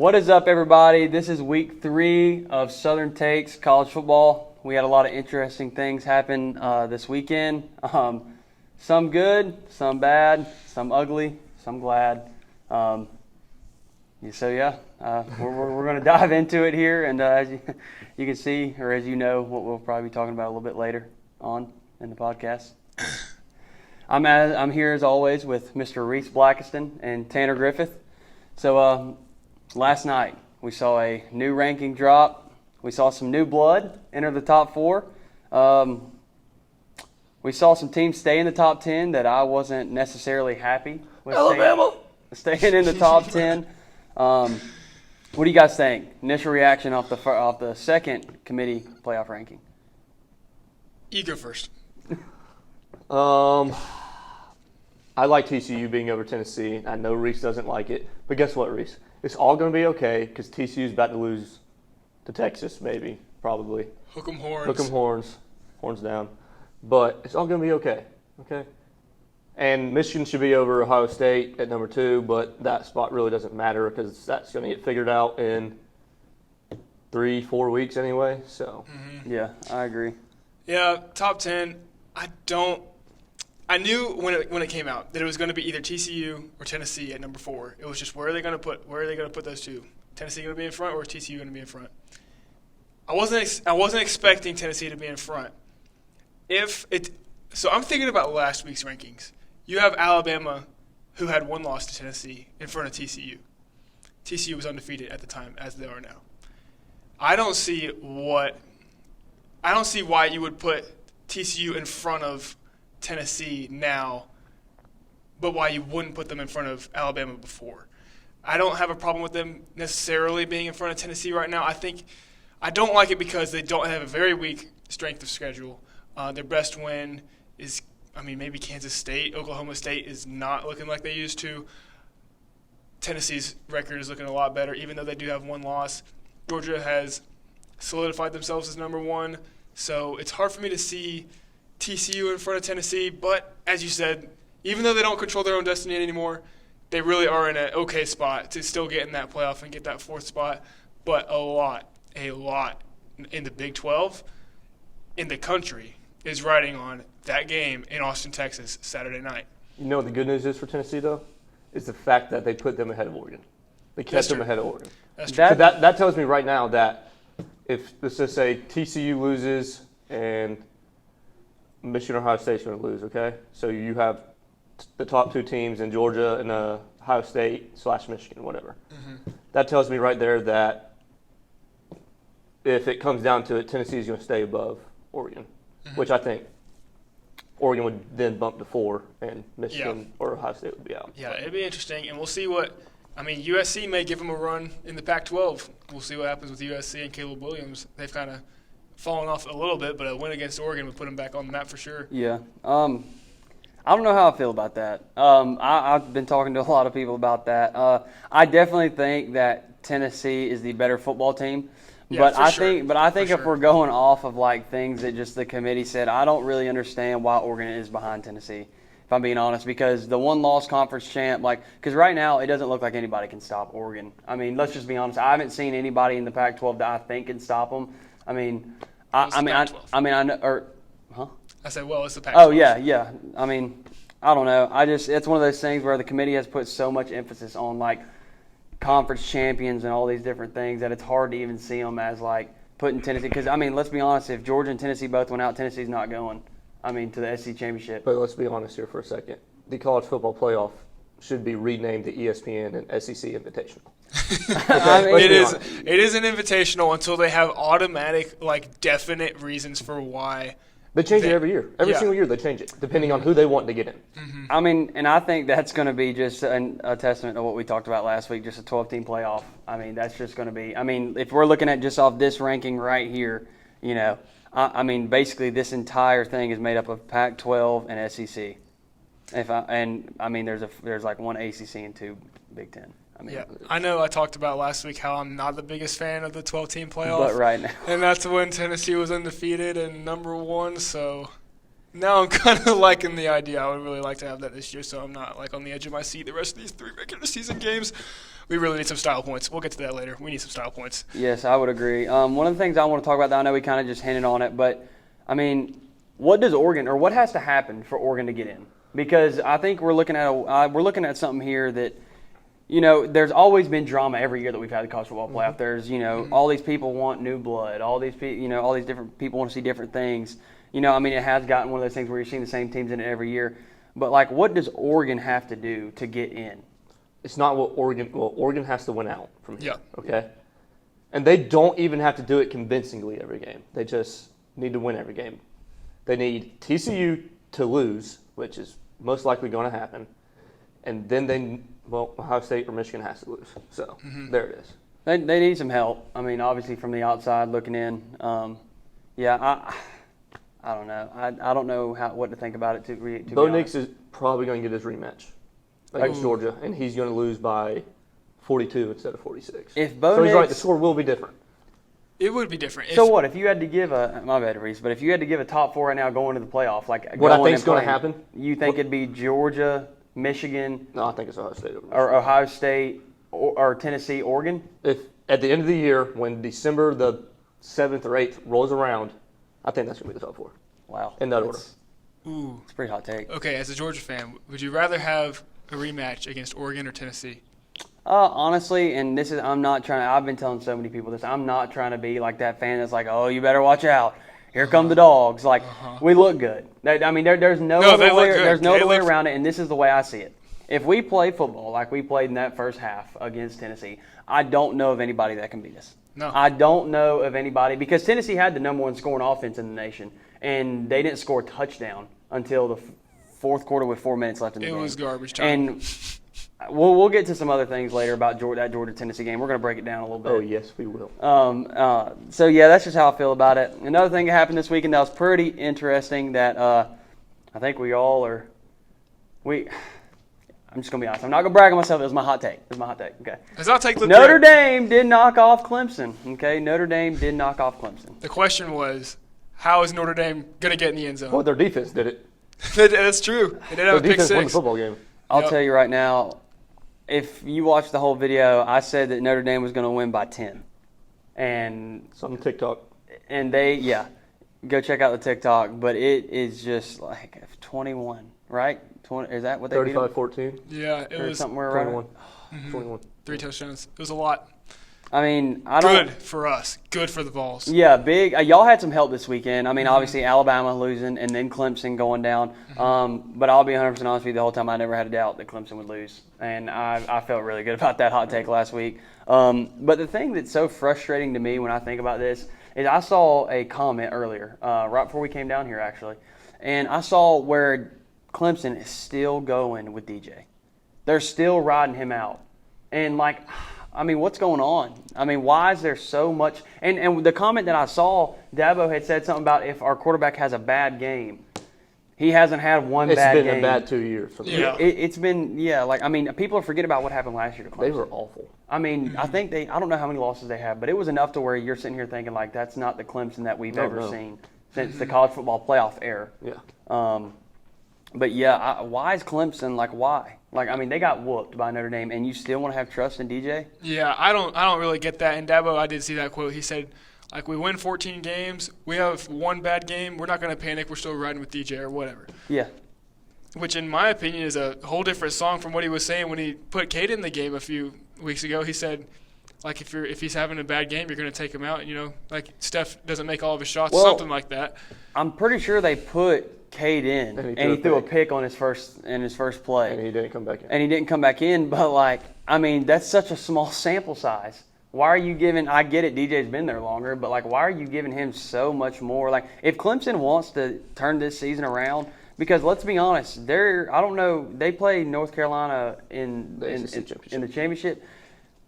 What is up, everybody? This is week 3 of Southern Takes College Football. We had a lot of interesting things happen this weekend. Some good, some bad, some ugly, some glad. We're going to dive into it here, and as you can see, or as you know, what we'll probably be talking about a little bit later on in the podcast. I'm here as always with Mr. Reese Blackiston and Tanner Griffith. So last night we saw a new ranking drop. We saw some new blood enter the top 4. We saw some teams stay in the top 10 that I wasn't necessarily happy with. Alabama staying in the top 10. What do you guys think? Initial reaction off the second committee playoff ranking. You go first. I like TCU being over Tennessee. I know Reese doesn't like it, but guess what, Reese? It's all going to be okay because TCU's about to lose to Texas, maybe, probably. Hook 'em horns. Hook 'em horns, horns down. But it's all going to be okay, okay? And Michigan should be over Ohio State at number 2, but that spot really doesn't matter because that's going to get figured out in 3-4 weeks anyway. So, Yeah, I agree. Yeah, top 10. I knew when it came out that it was going to be either TCU or Tennessee at number 4. It was just where are they going to put those two? Tennessee going to be in front or is TCU going to be in front? I wasn't expecting Tennessee to be in front. So I'm thinking about last week's rankings. You have Alabama, who had one loss to Tennessee, in front of TCU. TCU was undefeated at the time, as they are now. I don't see why you would put TCU in front of Tennessee now, but why you wouldn't put them in front of Alabama before. I don't have a problem with them necessarily being in front of Tennessee right now. I don't like it because they don't have a very weak strength of schedule. Their best win is, maybe Kansas State. Oklahoma State is not looking like they used to. Tennessee's record is looking a lot better, even though they do have one loss. Georgia has solidified themselves as number 1. So it's hard for me to see TCU in front of Tennessee. But as you said, even though they don't control their own destiny anymore, they really are in an okay spot to still get in that playoff and get that 4th spot. But a lot in the Big 12 in the country is riding on that game in Austin, Texas, Saturday night. you know what the good news is for Tennessee, though? Is the fact that they put them ahead of Oregon. They kept them ahead of Oregon. That's true. So that tells me right now that if, let's just say, TCU loses and Michigan or Ohio State's going to lose, okay? So you have the top 2 teams in Georgia and Ohio State / Michigan, whatever. Mm-hmm. That tells me right there that if it comes down to it, Tennessee is going to stay above Oregon, which I think Oregon would then bump to 4 and Michigan or Ohio State would be out. Yeah, it'd be interesting, and we'll see USC may give them a run in the Pac-12. We'll see what happens with USC and Caleb Williams. They've kind of fallen off a little bit, but a win against Oregon would put them back on the map for sure. Yeah. I don't know how I feel about that. I've been talking to a lot of people about that. I definitely think that Tennessee is the better football team. Yeah, I think if we're going off of like things that just the committee said, I don't really understand why Oregon is behind Tennessee, if I'm being honest, because the one-loss conference champ, because right now it doesn't look like anybody can stop Oregon. Let's just be honest. I haven't seen anybody in the Pac-12 that I think can stop them. I said, it's the Pac-12. Oh yeah. I don't know. It's one of those things where the committee has put so much emphasis on conference champions and all these different things that it's hard to even see them as putting Tennessee. Because let's be honest, if Georgia and Tennessee both went out, Tennessee's not going. To the SEC championship. But let's be honest here for a second. The college football playoff should be renamed the ESPN and SEC Invitational. It is an invitational until they have automatic, definite reasons for why. They change it every year. Every single year they change it, depending on who they want to get in. Mm-hmm. And I think that's going to be just a testament to what we talked about last week, just a 12-team playoff. That's just going to be – if we're looking at just off this ranking right here, basically this entire thing is made up of Pac-12 and SEC. There's one ACC and 2 Big Ten. I know I talked about last week how I'm not the biggest fan of the 12-team playoff. But right now. And that's when Tennessee was undefeated and number 1, so Now I'm kind of liking the idea. I would really like to have that this year, so I'm not like on the edge of my seat the rest of these 3 regular season games. We really need some style points. We'll get to that later. We need some style points. Yes, I would agree. One of the things I want to talk about, I know we kind of just hinted on it, but I mean, what does Oregon, or what has to happen for Oregon to get in? Because I think we're looking at something here that, you know, there's always been drama every year that we've had the college football playoff. There's, you know, all these people want new blood. All these people, you know, all these different people want to see different things. You know, I mean, it has gotten one of those things where you're seeing the same teams in it every year. But, like, what does Oregon have to do to get in? It's not what Oregon – well, Oregon has to win out from here, Yeah. okay? And they don't even have to do it convincingly every game. They just need to win every game. They need TCU to lose, which is most likely going to happen. And then Ohio State or Michigan has to lose. So, there it is. They need some help. I mean, obviously from the outside looking in. I don't know. I don't know what to think about it, to be Bo honest. Nix is probably going to get his rematch against Georgia, and he's going to lose by 42 instead of 46. If Bo so he's right, Nix- the score will be different. It would be different. So what, if you had to give my bad, Reese, but if you had to give a top 4 right now going into the playoff, like What I going think's and going to playing, happen? you think it'd be Georgia, Michigan, No, I think it's Ohio State over or Ohio State, or Tennessee, Oregon? If at the end of the year, when December the 7th or 8th rolls around, I think that's going to be the top 4. Wow. In that order. Ooh. It's a pretty hot take. Okay, as a Georgia fan, would you rather have a rematch against Oregon or Tennessee? Honestly, and this is, I've been telling so many people this, I'm not trying to be like that fan that's like, oh, you better watch out. Here come the dogs. Like, we look good. I mean, there's no other way, there's no other way around it, and this is the way I see it. If we play football like we played in that first half against Tennessee, I don't know of anybody that can beat us. No. I don't know of anybody, because Tennessee had the number 1 scoring offense in the nation, and they didn't score a touchdown until the fourth quarter with 4 minutes left in the game. It was garbage time. And we'll get to some other things later about that Georgia-Tennessee game. We're going to break it down a little bit. Oh, yes, we will. So, yeah, that's just how I feel about it. Another thing that happened this weekend that was pretty interesting that I think we all are – I'm just going to be honest. I'm not going to brag on myself. It was my hot take. Okay. Does not take the Notre Dame did knock off Clemson. Okay, Notre Dame did knock off Clemson. The question was, how is Notre Dame going to get in the end zone? Well, their defense did it. That's true. They did have a Their pick defense won the 6. football game. I'll tell you right now, if you watch the whole video, I said that Notre Dame was going to win by 10. And It's on TikTok. go check out the TikTok, but it is just like 21, right? 20, is that what they beat them? 35-14. Yeah, it Or was somewhere around 21. it? 21. 3 touchdowns. It was a lot. I mean, I don't. Good for us. Good for the Vols. Yeah, big. Y'all had some help this weekend. I mean, obviously Alabama losing and then Clemson going down. But I'll be 100% honest with you, the whole time I never had a doubt that Clemson would lose. And I felt really good about that hot take last week. But the thing that's so frustrating to me when I think about this is I saw a comment earlier, right before we came down here actually, and I saw where Clemson is still going with DJ. They're still riding him out. And like, I mean, what's going on? I mean, why is there so much? And the comment that I saw, Dabo had said something about if our quarterback has a bad game. He hasn't had one bad game. It's been a bad 2 years for them. Yeah. It's been, like, I mean, people forget about what happened last year to Clemson. They were awful. I mean, I think I don't know how many losses they have, but it was enough to where you're sitting here thinking, like, that's not the Clemson that we've ever seen since the college football playoff era. Yeah. But yeah, why is Clemson, like, why? Like, I mean, they got whooped by Notre Dame, and you still want to have trust in DJ? Yeah, I don't really get that. And Dabo, I did see that quote. He said, like, we win 14 games, we have one bad game, we're not going to panic, we're still riding with DJ or whatever. Yeah. Which, in my opinion, is a whole different song from what he was saying when he put Cade in the game a few weeks ago. He said, like, if he's having a bad game, you're going to take him out. You know, like Steph doesn't make all of his shots, something like that. I'm pretty sure they put Cade in, and he threw a pick on his first play. And he didn't come back in. But, like, I mean, that's such a small sample size. Why are you giving – I get it, DJ's been there longer, but, like, why are you giving him so much more? Like, if Clemson wants to turn this season around – because let's be honest, I don't know, they play North Carolina in the championship.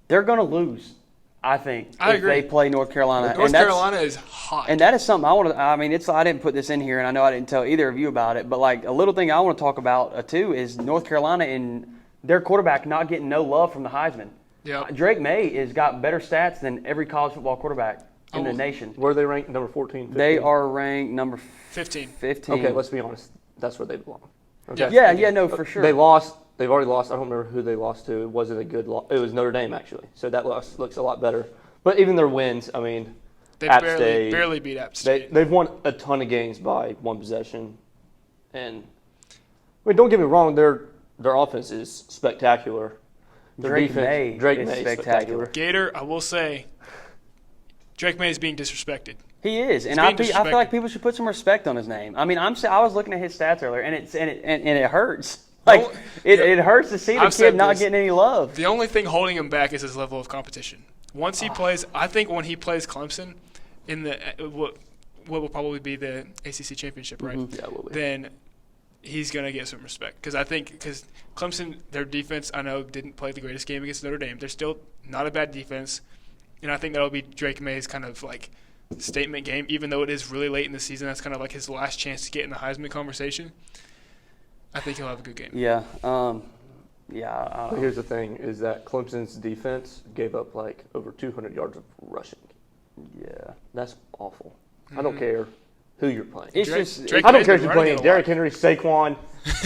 They're going to lose, I think, if they play North Carolina. North Carolina is hot. And that is something I didn't put this in here, and I know I didn't tell either of you about it, but like a little thing I want to talk about too is North Carolina and their quarterback not getting no love from the Heisman. Yeah. Drake May has got better stats than every college football quarterback in the nation. Where are they ranked? Number 14, 15? They are ranked number 15. 15. Okay, let's be honest. That's where they belong. Okay. Yeah, no, for sure. They lost. They've already lost. I don't remember who they lost to. It wasn't a good loss. It was Notre Dame, actually. So that loss looks a lot better. But even their wins, I mean, They App barely State, beat App State. they've won a ton of games by one possession. And, I mean, don't get me wrong. Their offense is spectacular. Their Drake defense, May is is spectacular. Gator, I will say, Drake May is being disrespected. He is, and being I feel like people should put some respect on his name. I mean, I was looking at his stats earlier, and it hurts. Like it hurts to see the kid not getting any love. The only thing holding him back is his level of competition. Once he plays, I think when he plays Clemson in the what will probably be the ACC championship, right? Yeah, it will be. Then he's gonna get some respect because Clemson, their defense, I know didn't play the greatest game against Notre Dame. They're still not a bad defense, and I think that'll be Drake May's kind of like statement game. Even though it is really late in the season, that's kind of like his last chance to get in the Heisman conversation. I think he'll have a good game. Yeah. But here's the thing: is that Clemson's defense gave up like over 200 yards of rushing. Yeah. That's awful. I don't care who you're playing. It's Drake I don't May's care if been you're running playing it a Derrick lot. Henry, Saquon,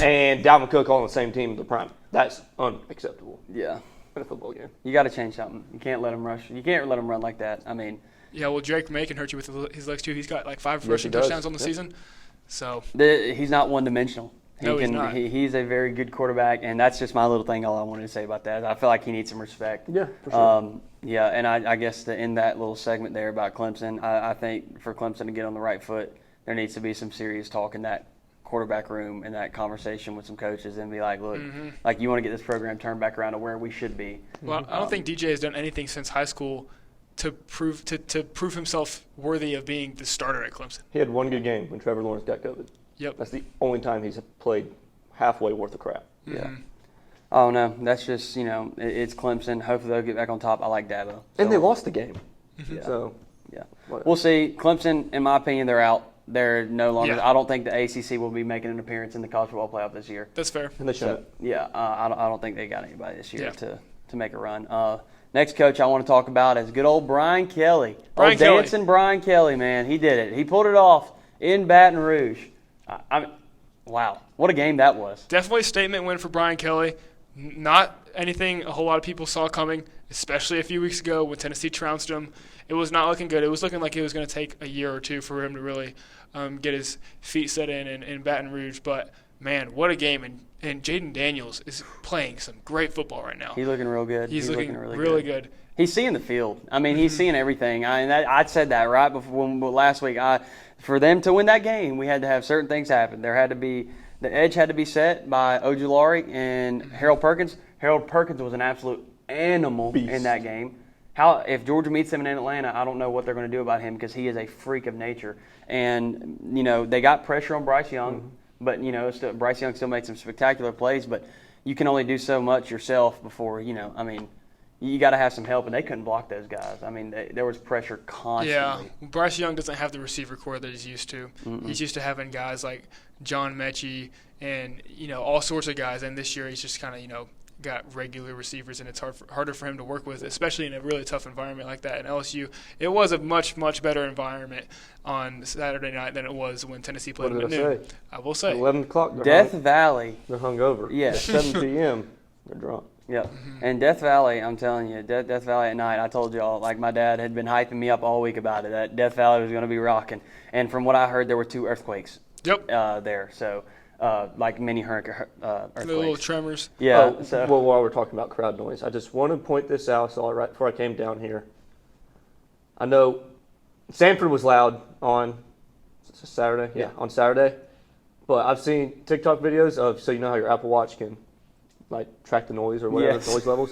and Dalvin Cook all on the same team in the prime. That's unacceptable Yeah. in a football game. You got to change something. You can't let him rush. You can't let him run like that. I mean, Yeah, well, Drake May can hurt you with his legs too. He's got like 5 Yes, he rushing does. touchdowns on the Yep. season. So he's not one-dimensional. No, he's not. He's a very good quarterback, and that's just my little thing. All I wanted to say about that. I feel like he needs some respect. Yeah, for sure. Yeah, and I guess to end that little segment there about Clemson, I think for Clemson to get on the right foot, there needs to be some serious talk in that quarterback room and that conversation with some coaches and be like, look, like you want to get this program turned back around to where we should be. well, I don't think DJ has done anything since high school to prove himself worthy of being the starter at Clemson. He had one good game when Trevor Lawrence got COVID. Yep. That's the only time he's played halfway worth of crap. Yeah. Oh, no, that's just, it's Clemson. Hopefully they'll get back on top. I like Dabo. And they lost the game. Yeah. So, Yeah. whatever. We'll see. Clemson, in my opinion, they're out. They're no longer. Yeah. I don't think the ACC will be making an appearance in the college football playoff this year. That's fair. And they shouldn't. Yeah, I don't think they got anybody this year Yeah. to make a run. Next coach I want to talk about is good old Brian Kelly. Brian Kelly. Dancing Brian Kelly, man. He did it. He pulled it off in Baton Rouge. I mean, wow. What a game that was. Definitely a statement win for Brian Kelly. Not anything a whole lot of people saw coming, especially a few weeks ago when Tennessee trounced him. It was not looking good. It was looking like it was going to take a year or two for him to really get his feet set in Baton Rouge. But, man, what a game. And Jaden Daniels is playing some great football right now. He's looking real good. He's looking really really good. He's seeing the field. I mean, he's seeing everything. I said that right before last week. For them to win that game, we had to have certain things happen. There had to be the edge had to be set by Ojulari and Harold Perkins. Harold Perkins was an absolute animal Beast. in that game. If Georgia meets them in Atlanta, I don't know what they're going to do about him because he is a freak of nature. And they got pressure on Bryce Young, but Bryce Young still made some spectacular plays. But you can only do so much yourself before you got to have some help, and they couldn't block those guys. I mean, there was pressure constantly. Yeah, Bryce Young doesn't have the receiver core that he's used to. He's used to having guys like John Mechie and all sorts of guys, and this year he's just kind of got regular receivers, and it's harder for him to work with, especially in a really tough environment like that. And LSU, it was a much, much better environment on Saturday night than it was when Tennessee played What them did at I noon. say? I will say. 11 o'clock. Death Valley. They're hungover. Yeah. 7 p.m. They're drunk. Yep. And Death Valley, I'm telling you, Death Valley at night, I told y'all, like my dad had been hyping me up all week about it, that Death Valley was going to be rocking. And from what I heard, there were 2 earthquakes there. So, like mini earthquakes. The little tremors. Yeah. Well, while we're talking about crowd noise, I just want to point this out. So right before I came down here, I know Sanford was loud on Saturday. Yeah, on Saturday. But I've seen TikTok videos of, so you know how your Apple Watch can track the noise or whatever, Yes. noise levels.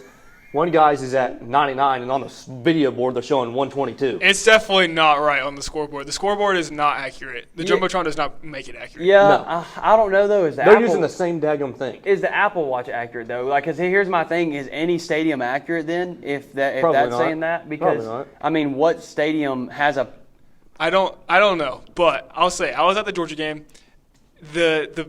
One guy's is at 99, and on the video board they're showing 122. It's definitely not right on the scoreboard. The scoreboard is not accurate. The Yeah. Jumbotron does not make it accurate. Yeah, No. I don't know, though. They're using the same daggum thing. Is the Apple Watch accurate, though? Because here's my thing. Is any stadium accurate, then, if Probably that's not. saying that? Because, Probably not. I mean, what stadium has a I don't know, but I'll say I was at the Georgia game. The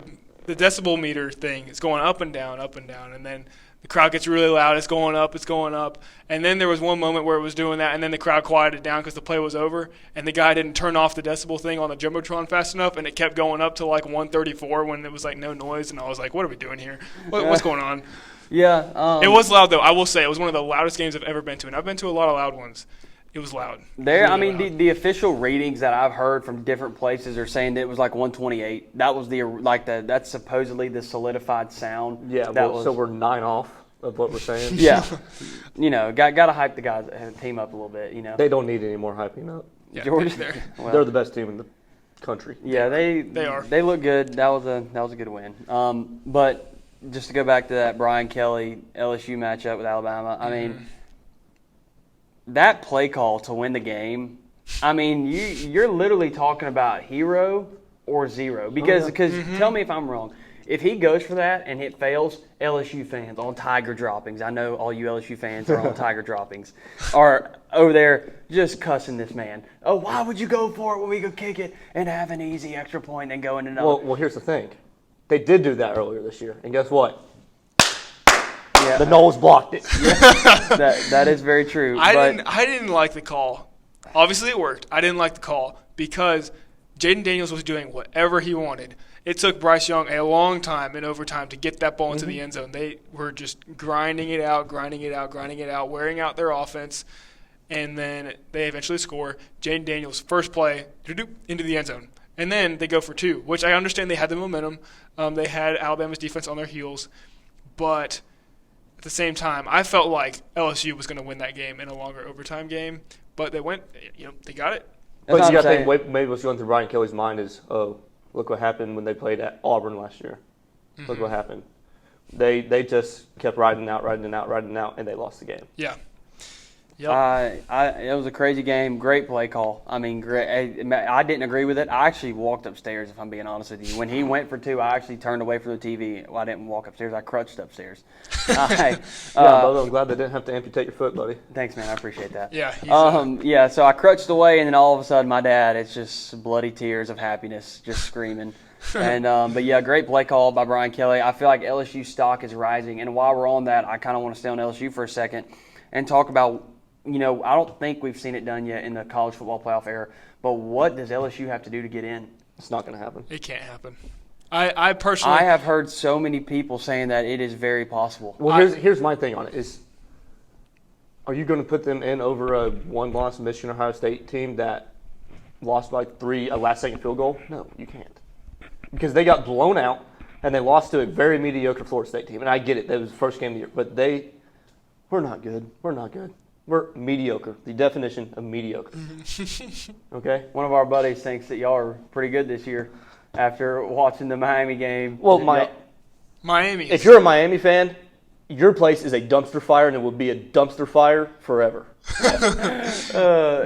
decibel meter thing is going up and down, and then The crowd gets really loud. It's going up. And then there was one moment where it was doing that, and then the crowd quieted down because the play was over, and the guy didn't turn off the decibel thing on the Jumbotron fast enough, and it kept going up to like 134 when it was like no noise, and I was like, what are we doing here? What's going on? Yeah. It was loud, though. I will say it was one of the loudest games I've ever been to, and I've been to a lot of loud ones. It was loud. The official readings that I've heard from different places are saying that it was like 128. That was that's supposedly the solidified sound. Yeah, so we're 9 off of what we're saying. Yeah, got to hype the guys team up a little bit. They don't need any more hyping up. Yeah, Georgia, they're the best team in the country. Yeah, they are. They look good. That was a good win. But just to go back to that Brian Kelly LSU matchup with Alabama, I mean. That play call to win the game, I mean, you're literally talking about hero or zero. Because tell me if I'm wrong. If he goes for that and it fails, LSU fans on Tiger droppings, I know all you LSU fans are on Tiger droppings, are over there just cussing this man. Oh, why would you go for it when we could kick it and have an easy extra point and go into another? Well, here's the thing. They did do that earlier this year. And guess what? Yeah. The Knowles blocked it. That is very true. I didn't like the call. Obviously, it worked. I didn't like the call because Jaden Daniels was doing whatever he wanted. It took Bryce Young a long time in overtime to get that ball into the end zone. They were just grinding it out, wearing out their offense, and then they eventually score. Jaden Daniels' first play, into the end zone. And then they go for 2, which I understand they had the momentum. They had Alabama's defense on their heels. But at the same time, I felt like LSU was going to win that game in a longer overtime game. But they went, they got it. But you got to think maybe what's going through Brian Kelly's mind is, look what happened when they played at Auburn last year. Mm-hmm. Look what happened. They just kept riding out, and they lost the game. Yeah. Yep. It was a crazy game. Great play call. I mean, great. I didn't agree with it. I actually walked upstairs, if I'm being honest with you. When he went for 2, I actually turned away from the TV. Well, I didn't walk upstairs. I crutched upstairs. I'm glad they didn't have to amputate your foot, buddy. Thanks, man. I appreciate that. Yeah. So I crutched away, and then all of a sudden, my dad, it's just bloody tears of happiness, just screaming. And but yeah, great play call by Brian Kelly. I feel like LSU stock is rising. And while we're on that, I kind of want to stay on LSU for a second and talk about. I don't think we've seen it done yet in the college football playoff era, but what does LSU have to do to get in? It's not going to happen. It can't happen. I personally... I have heard so many people saying that it is very possible. Well, here's my thing on it is, are you going to put them in over a one-loss Michigan Ohio State team that lost by 3 a last-second field goal? No, you can't. Because they got blown out, and they lost to a very mediocre Florida State team. And I get it. That was the first game of the year. But we're not good. We're mediocre. The definition of mediocre. Okay? One of our buddies thinks that y'all are pretty good this year after watching the Miami game. Well, Miami. If you're a Miami fan, your place is a dumpster fire, and it will be a dumpster fire forever.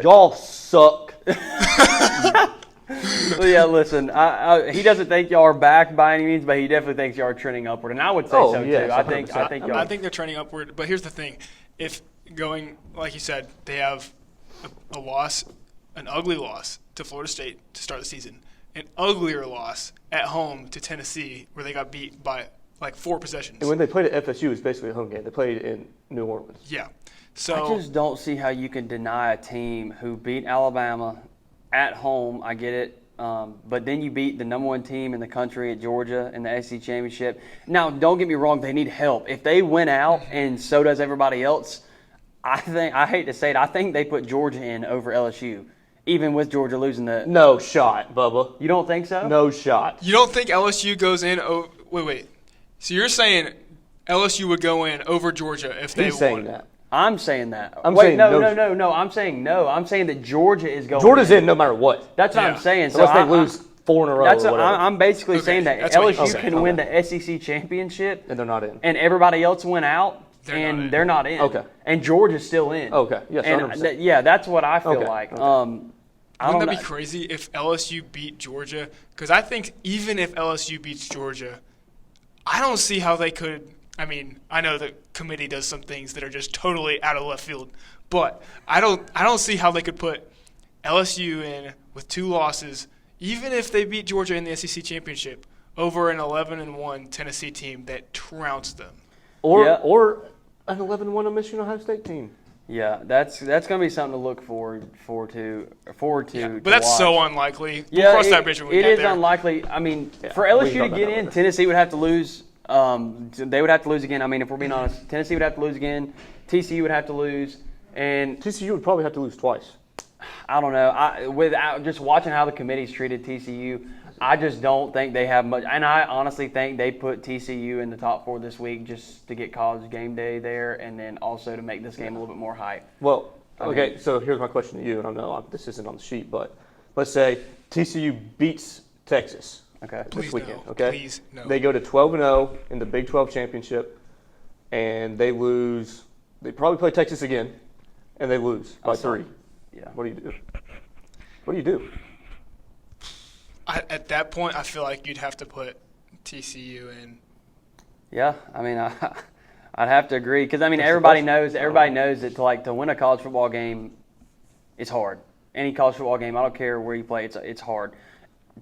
Y'all suck. Well, yeah, listen, he doesn't think y'all are back by any means, but he definitely thinks y'all are trending upward, and I would say so yes, too. I think they're trending upward, but here's the thing: if going like you said, they have a loss, an ugly loss to Florida State to start the season, an uglier loss at home to Tennessee, where they got beat by like 4 possessions. And when they played at FSU, it was basically a home game. They played in New Orleans. Yeah, so I just don't see how you can deny a team who beat Alabama at home. I get it. But then you beat the number 1 team in the country at Georgia in the SEC championship. Now, don't get me wrong, they need help. If they win out and so does everybody else, I hate to say it, I think they put Georgia in over LSU, even with Georgia losing the. No shot, Bubba. You don't think so? No shot. You don't think LSU goes in? Wait. So you're saying LSU would go in over Georgia if they won? He's saying that. I'm saying that. I'm saying no. I'm saying no. I'm saying that Georgia is going. Georgia's in no matter what. That's what I'm saying. Unless they lose 4 in a row. That's or whatever. I'm basically saying that LSU can win Okay. the SEC championship, And they're not in. and everybody else went out, They're not in. Okay. And Georgia's still in. Okay. Yes, And 100%. that's what I feel Okay. like. Okay. Wouldn't that be crazy if LSU beat Georgia? Because I think even if LSU beats Georgia, I don't see how they could. I mean, I know the committee does some things that are just totally out of left field, but I don't see how they could put LSU in with 2 losses, even if they beat Georgia in the SEC championship, over an 11-1 Tennessee team that trounced them. or an 11-1 Michigan Ohio State team. Yeah, that's going to be something to look forward to. Yeah, to but that's watch. so unlikely. Yeah, We'll cross that bridge when we it get is there. unlikely. I mean, Yeah, for we LSU to talked about get that in, later. Tennessee would have to lose. They would have to lose again. I mean, if we're being honest, Tennessee would have to lose again. TCU would have to lose, and TCU would probably have to lose twice. I don't know. Without just watching how the committee's treated TCU, I just don't think they have much. And I honestly think they put TCU in the top 4 this week just to get College Game Day there, and then also to make this game a little bit more hype. Well, okay, so here's my question to you, and I know this isn't on the sheet, but let's say TCU beats Texas Okay. Please this weekend, no. okay? Please no. They go to 12-0 in the Big 12 championship, and they lose. They probably play Texas again, and they lose by 3. Yeah. What do you do? What do you do? At that point, I feel like you'd have to put TCU in. Yeah. I mean, I'd have to agree because I mean That's the everybody question. knows that to win a college football game, it's hard. Any college football game, I don't care where you play, it's hard.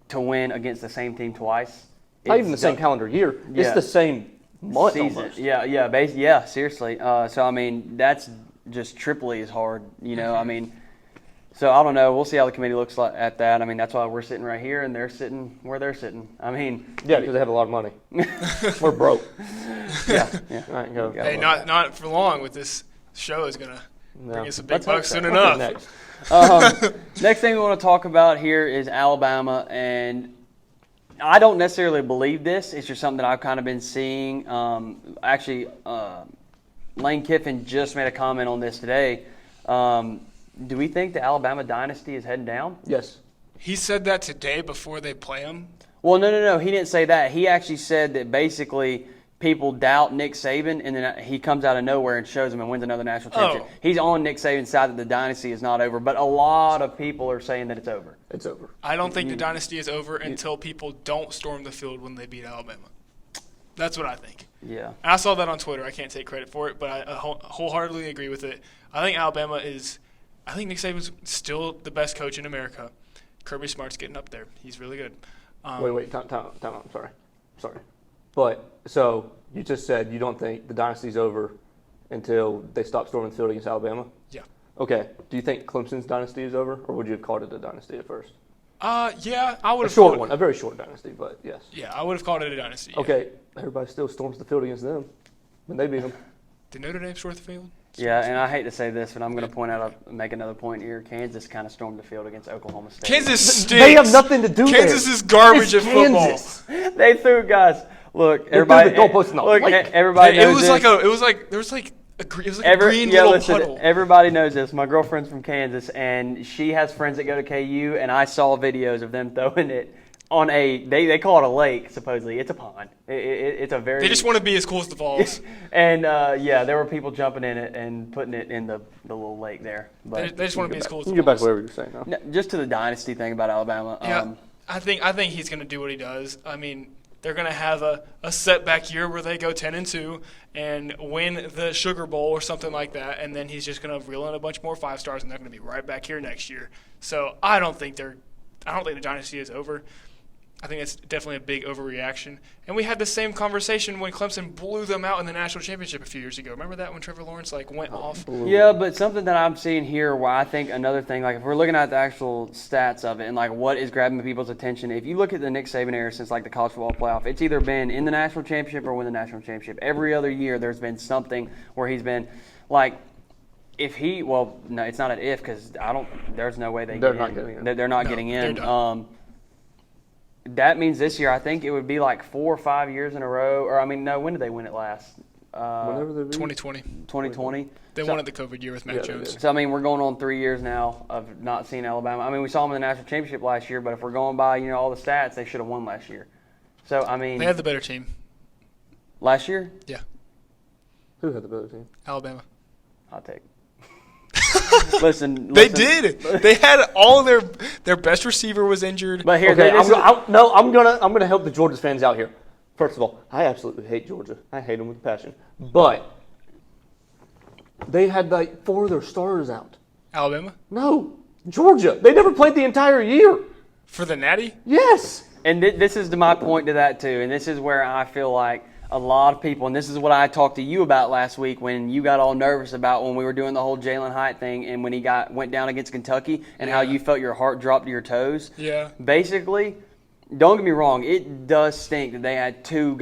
To win against the same team twice. Not even the same calendar year. It's Yeah. the same month season. almost. Yeah, seriously. So I mean, that's just triply as hard. I mean, so I don't know. We'll see how the committee looks at that. I mean, that's why we're sitting right here and they're sitting where they're sitting. I mean, Yeah, because they have a lot of money. We're broke. yeah. All right, go. Yeah. Hey, not for long with this show is gonna bring us some big Let's hope bucks so. soon What's enough. Next. Next thing we want to talk about here is Alabama, and I don't necessarily believe this. It's just something that I've kind of been seeing. Lane Kiffin just made a comment on this today. Do we think the Alabama dynasty is heading down? Yes. He said that today before they play him. Well, no. He didn't say that. He actually said that basically people doubt Nick Saban, and then he comes out of nowhere and shows them and wins another national championship. Oh. He's on Nick Saban's side that the dynasty is not over, but a lot of people are saying that it's over. It's over. I don't think the dynasty is over until people don't storm the field when they beat Alabama. That's what I think. Yeah. And I saw that on Twitter. I can't take credit for it, but I wholeheartedly agree with it. I think Nick Saban's still the best coach in America. Kirby Smart's getting up there. He's really good. Wait, time out. I'm sorry. But, so, you just said you don't think the dynasty's over until they stop storming the field against Alabama? Yeah. Okay. Do you think Clemson's dynasty is over, or would you have called it a dynasty at first? Yeah, I would A have short one. A very short dynasty, but yes. Yeah, I would have called it a dynasty. Yeah. Okay. Everybody still storms the field against them when they beat them. Did Notre Dame storm the field? Yeah, and I hate to say this, but I'm going to make another point here. Kansas kind of stormed the field against Oklahoma State. Kansas stinks. They have nothing to do Kansas there. is garbage It's at football. Kansas. They threw guys. Look, threw everybody. the goalpost in the Look, lake. everybody knows this. It was like a green little puddle. Everybody knows this. My girlfriend's from Kansas, and she has friends that go to KU, and I saw videos of them throwing it on they call it a lake, supposedly. It's a pond. It's a very... They just want to be as cool as the Vols. And, there were people jumping in it and putting it in the little lake there. But They just want to be as cool as You the can get back Vols. to whatever you're saying now. just to the dynasty thing about Alabama. Yeah, I think he's going to do what he does. I mean, they're going to have a setback year where they go 10-2 and win the Sugar Bowl or something like that, and then he's just going to reel in a bunch more 5 stars, and they're going to be right back here next year. So I don't think the dynasty is over. I think it's definitely a big overreaction. And we had the same conversation when Clemson blew them out in the national championship a few years ago. Remember that when Trevor Lawrence went off? Yeah, but something that I'm seeing here where I think another thing, like if we're looking at the actual stats of it and like what is grabbing people's attention, if you look at the Nick Saban era since like the college football playoff, it's either been in the national championship or win the national championship. Every other year there's been something where he's been like, no, it's not an if because there's no way They're not getting in. They're not No, getting they're in. done. That means this year I think it would be like 4 or 5 years in a row. Or I mean, no, when did they win it last? Whenever they beat. 2020. 2020. They won it the COVID year with Mac Yeah, they Jones. did. So, I mean, we're going on 3 years now of not seeing Alabama. I mean, we saw them in the national championship last year, but if we're going by, all the stats, they should have won last year. So, I mean, They had the better team. last year, Yeah, Who had the better team? Alabama. hot take. Listen. They did. They had all their best receiver was injured. But here, Okay, this is- I'm gonna help the Georgia fans out here. First of all, I absolutely hate Georgia. I hate them with passion. But they had like 4 of their starters out. Alabama No, Georgia. They never played the entire year. for the Natty. Yes. And this is my point to that, too. And this is where I feel like a lot of people, and this is what I talked to you about last week when you got all nervous about when we were doing the whole Jalen Hyatt thing and when he went down against Kentucky and how you felt your heart drop to your toes. Yeah. Basically, don't get me wrong, it does stink that they had two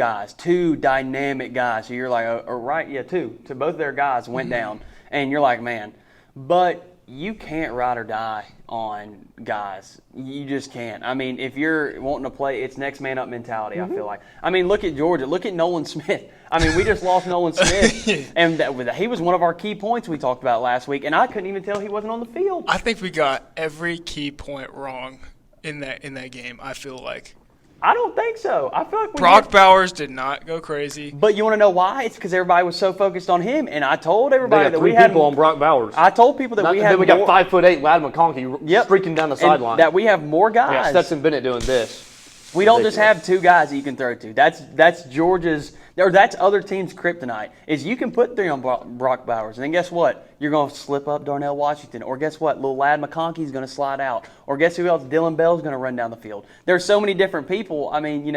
dynamic guys. So you're like, two. So both of their guys went down, and you're like, man. But you can't ride or die on guys. You just can't. I mean, if you're wanting to play, it's next man up mentality, I feel like. I mean, look at Georgia. Look at Nolan Smith. I mean, we just lost Nolan Smith, and he was one of our key points we talked about last week, and I couldn't even tell he wasn't on the field. I think we got every key point wrong in that game, I feel like. I don't think so. I feel like Brock Bowers did not go crazy. But you want to know why? It's because everybody was so focused on him, and I told everybody that we had people on Brock Bowers. I told people that we had. Then we got 5'8" Ladd McConkey streaking down the sideline. That we have more guys. Yeah, Stetson Bennett doing this. We don't just have two guys that you can throw to. That's Georgia's, or that's other teams' kryptonite. Is you can put three on Brock Bowers, and then guess what? You're going to slip up Darnell Washington, or guess what? Little Ladd McConkey's going to slide out, or guess who else? Dylan Bell's going to run down the field. There's so many different people. I mean,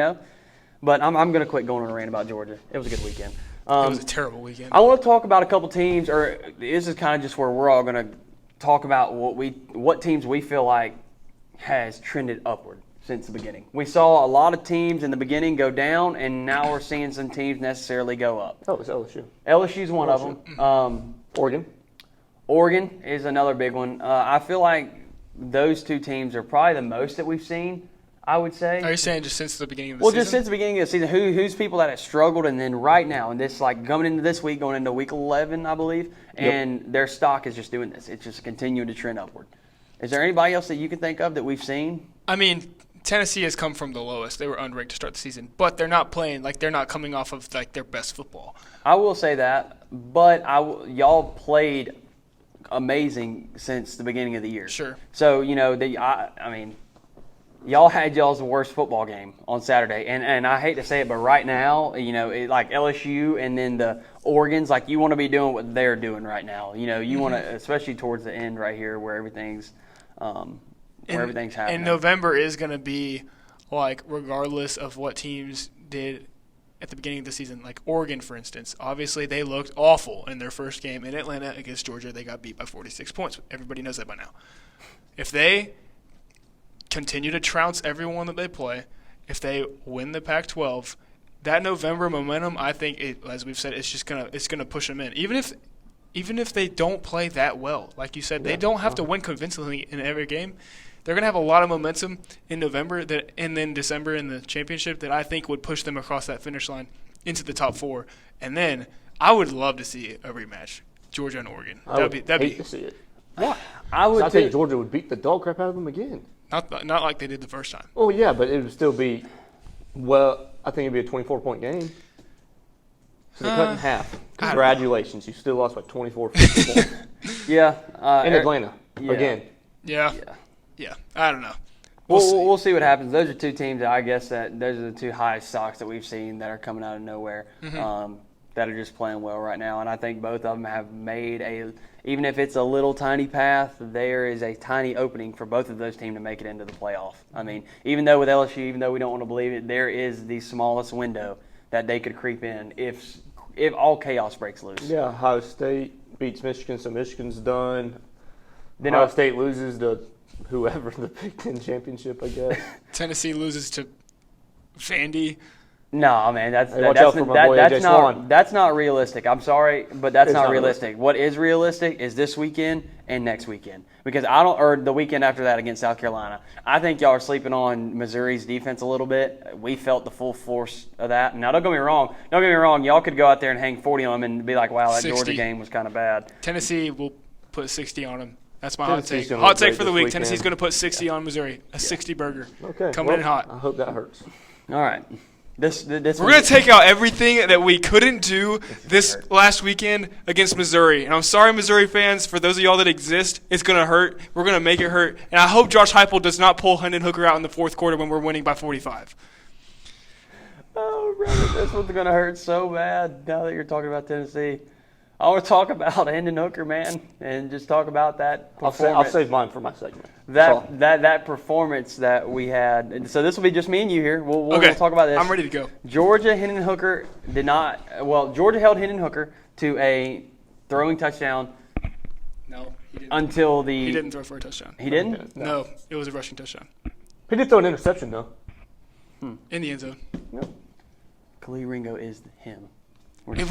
but I'm going to quit going on a rant about Georgia. It was a good weekend. It was a terrible weekend. I want to talk about a couple teams, or this is kind of just where we're all going to talk about what teams we feel like has trended upward since the beginning. We saw a lot of teams in the beginning go down, and now we're seeing some teams necessarily go up. Oh, it's LSU. LSU's one of them. Oregon is another big one. I feel like those two teams are probably the most that we've seen, I would say. Are you saying just since the beginning of the season? Well, just since the beginning of the season. Who's people that have struggled, and then right now, and this like coming into this week, going into week 11, I believe, and their stock is just doing this. It's just continuing to trend upward. Is there anybody else that you can think of that we've seen? I mean, Tennessee has come from the lowest. They were unranked to start the season, but they're not playing they're not coming off of their best football. I will say that, but y'all played amazing since the beginning of the year. Sure. So I mean, y'all had y'all's worst football game on Saturday, and I hate to say it, but right now, like LSU and then the Oregons, like you want to be doing what they're doing right now. You want to, especially towards the end right here where everything's everything's happening. And November is going to be regardless of what teams did at the beginning of the season, like Oregon, for instance. Obviously, they looked awful in their first game in Atlanta against Georgia. They got beat by 46 points. Everybody knows that by now. If they continue to trounce everyone that they play, if they win the Pac-12, that November momentum, I think, as we've said, it's gonna push them in. Even if they don't play that well, like you said, they don't have to win convincingly in every game. They're going to have a lot of momentum in November and then December in the championship that I think would push them across that finish line into the top four. And then I would love to see a rematch, Georgia and Oregon. That'd be hate to see it. What? I think Georgia would beat the dog crap out of them again. Not like they did the first time. Oh, yeah, but it would still be, I think it would be a 24-point game. So they cut in half. Congratulations. You still lost by 24 points. Yeah. In Atlanta. Again. Yeah. I don't know. We'll see what happens. Those are two teams that I guess that those are the two highest stocks that we've seen that are coming out of nowhere that are just playing well right now. And I think both of them have made even if it's a little tiny path, there is a tiny opening for both of those teams to make it into the playoff. I mean, even though with LSU, even though we don't want to believe it, there is the smallest window that they could creep in if all chaos breaks loose. Yeah, Ohio State beats Michigan, so Michigan's done. Then Ohio State loses to whoever the Big Ten championship, I guess. Tennessee loses to Vandy. No, man, that's not realistic. I'm sorry, but that's not realistic. What is realistic is this weekend and next weekend, because or the weekend after that against South Carolina. I think y'all are sleeping on Missouri's defense a little bit. We felt the full force of that. Now, don't get me wrong. Y'all could go out there and hang 40 on them and be like, "Wow, that 60. Georgia game was kind of bad." Tennessee will put 60 on them. That's my hot take. Hot take for the week. Tennessee's going to put 60 on Missouri. A 60 burger. Okay. Coming in hot. I hope that hurts. All right. We're going to take out everything that we couldn't do this last weekend against Missouri. And I'm sorry, Missouri fans, for those of y'all that exist, it's going to hurt. We're going to make it hurt. And I hope Josh Heupel does not pull Hendon Hooker out in the fourth quarter when we're winning by 45. Oh, brother, this one's going to hurt so bad now that you're talking about Tennessee. I want to talk about Hendon Hooker, man, and just talk about that performance. I'll save mine for my segment. That performance that we had. And so this will be just me and you here. We'll talk about this. I'm ready to go. Georgia, Hendon Hooker did not. Well, Georgia held Hendon Hooker to a throwing touchdown. No, he didn't. Until he didn't throw for a touchdown. He didn't? No, it was a rushing touchdown. He did throw an interception, though. In the end zone. Yep. Khalil Ringo is him. It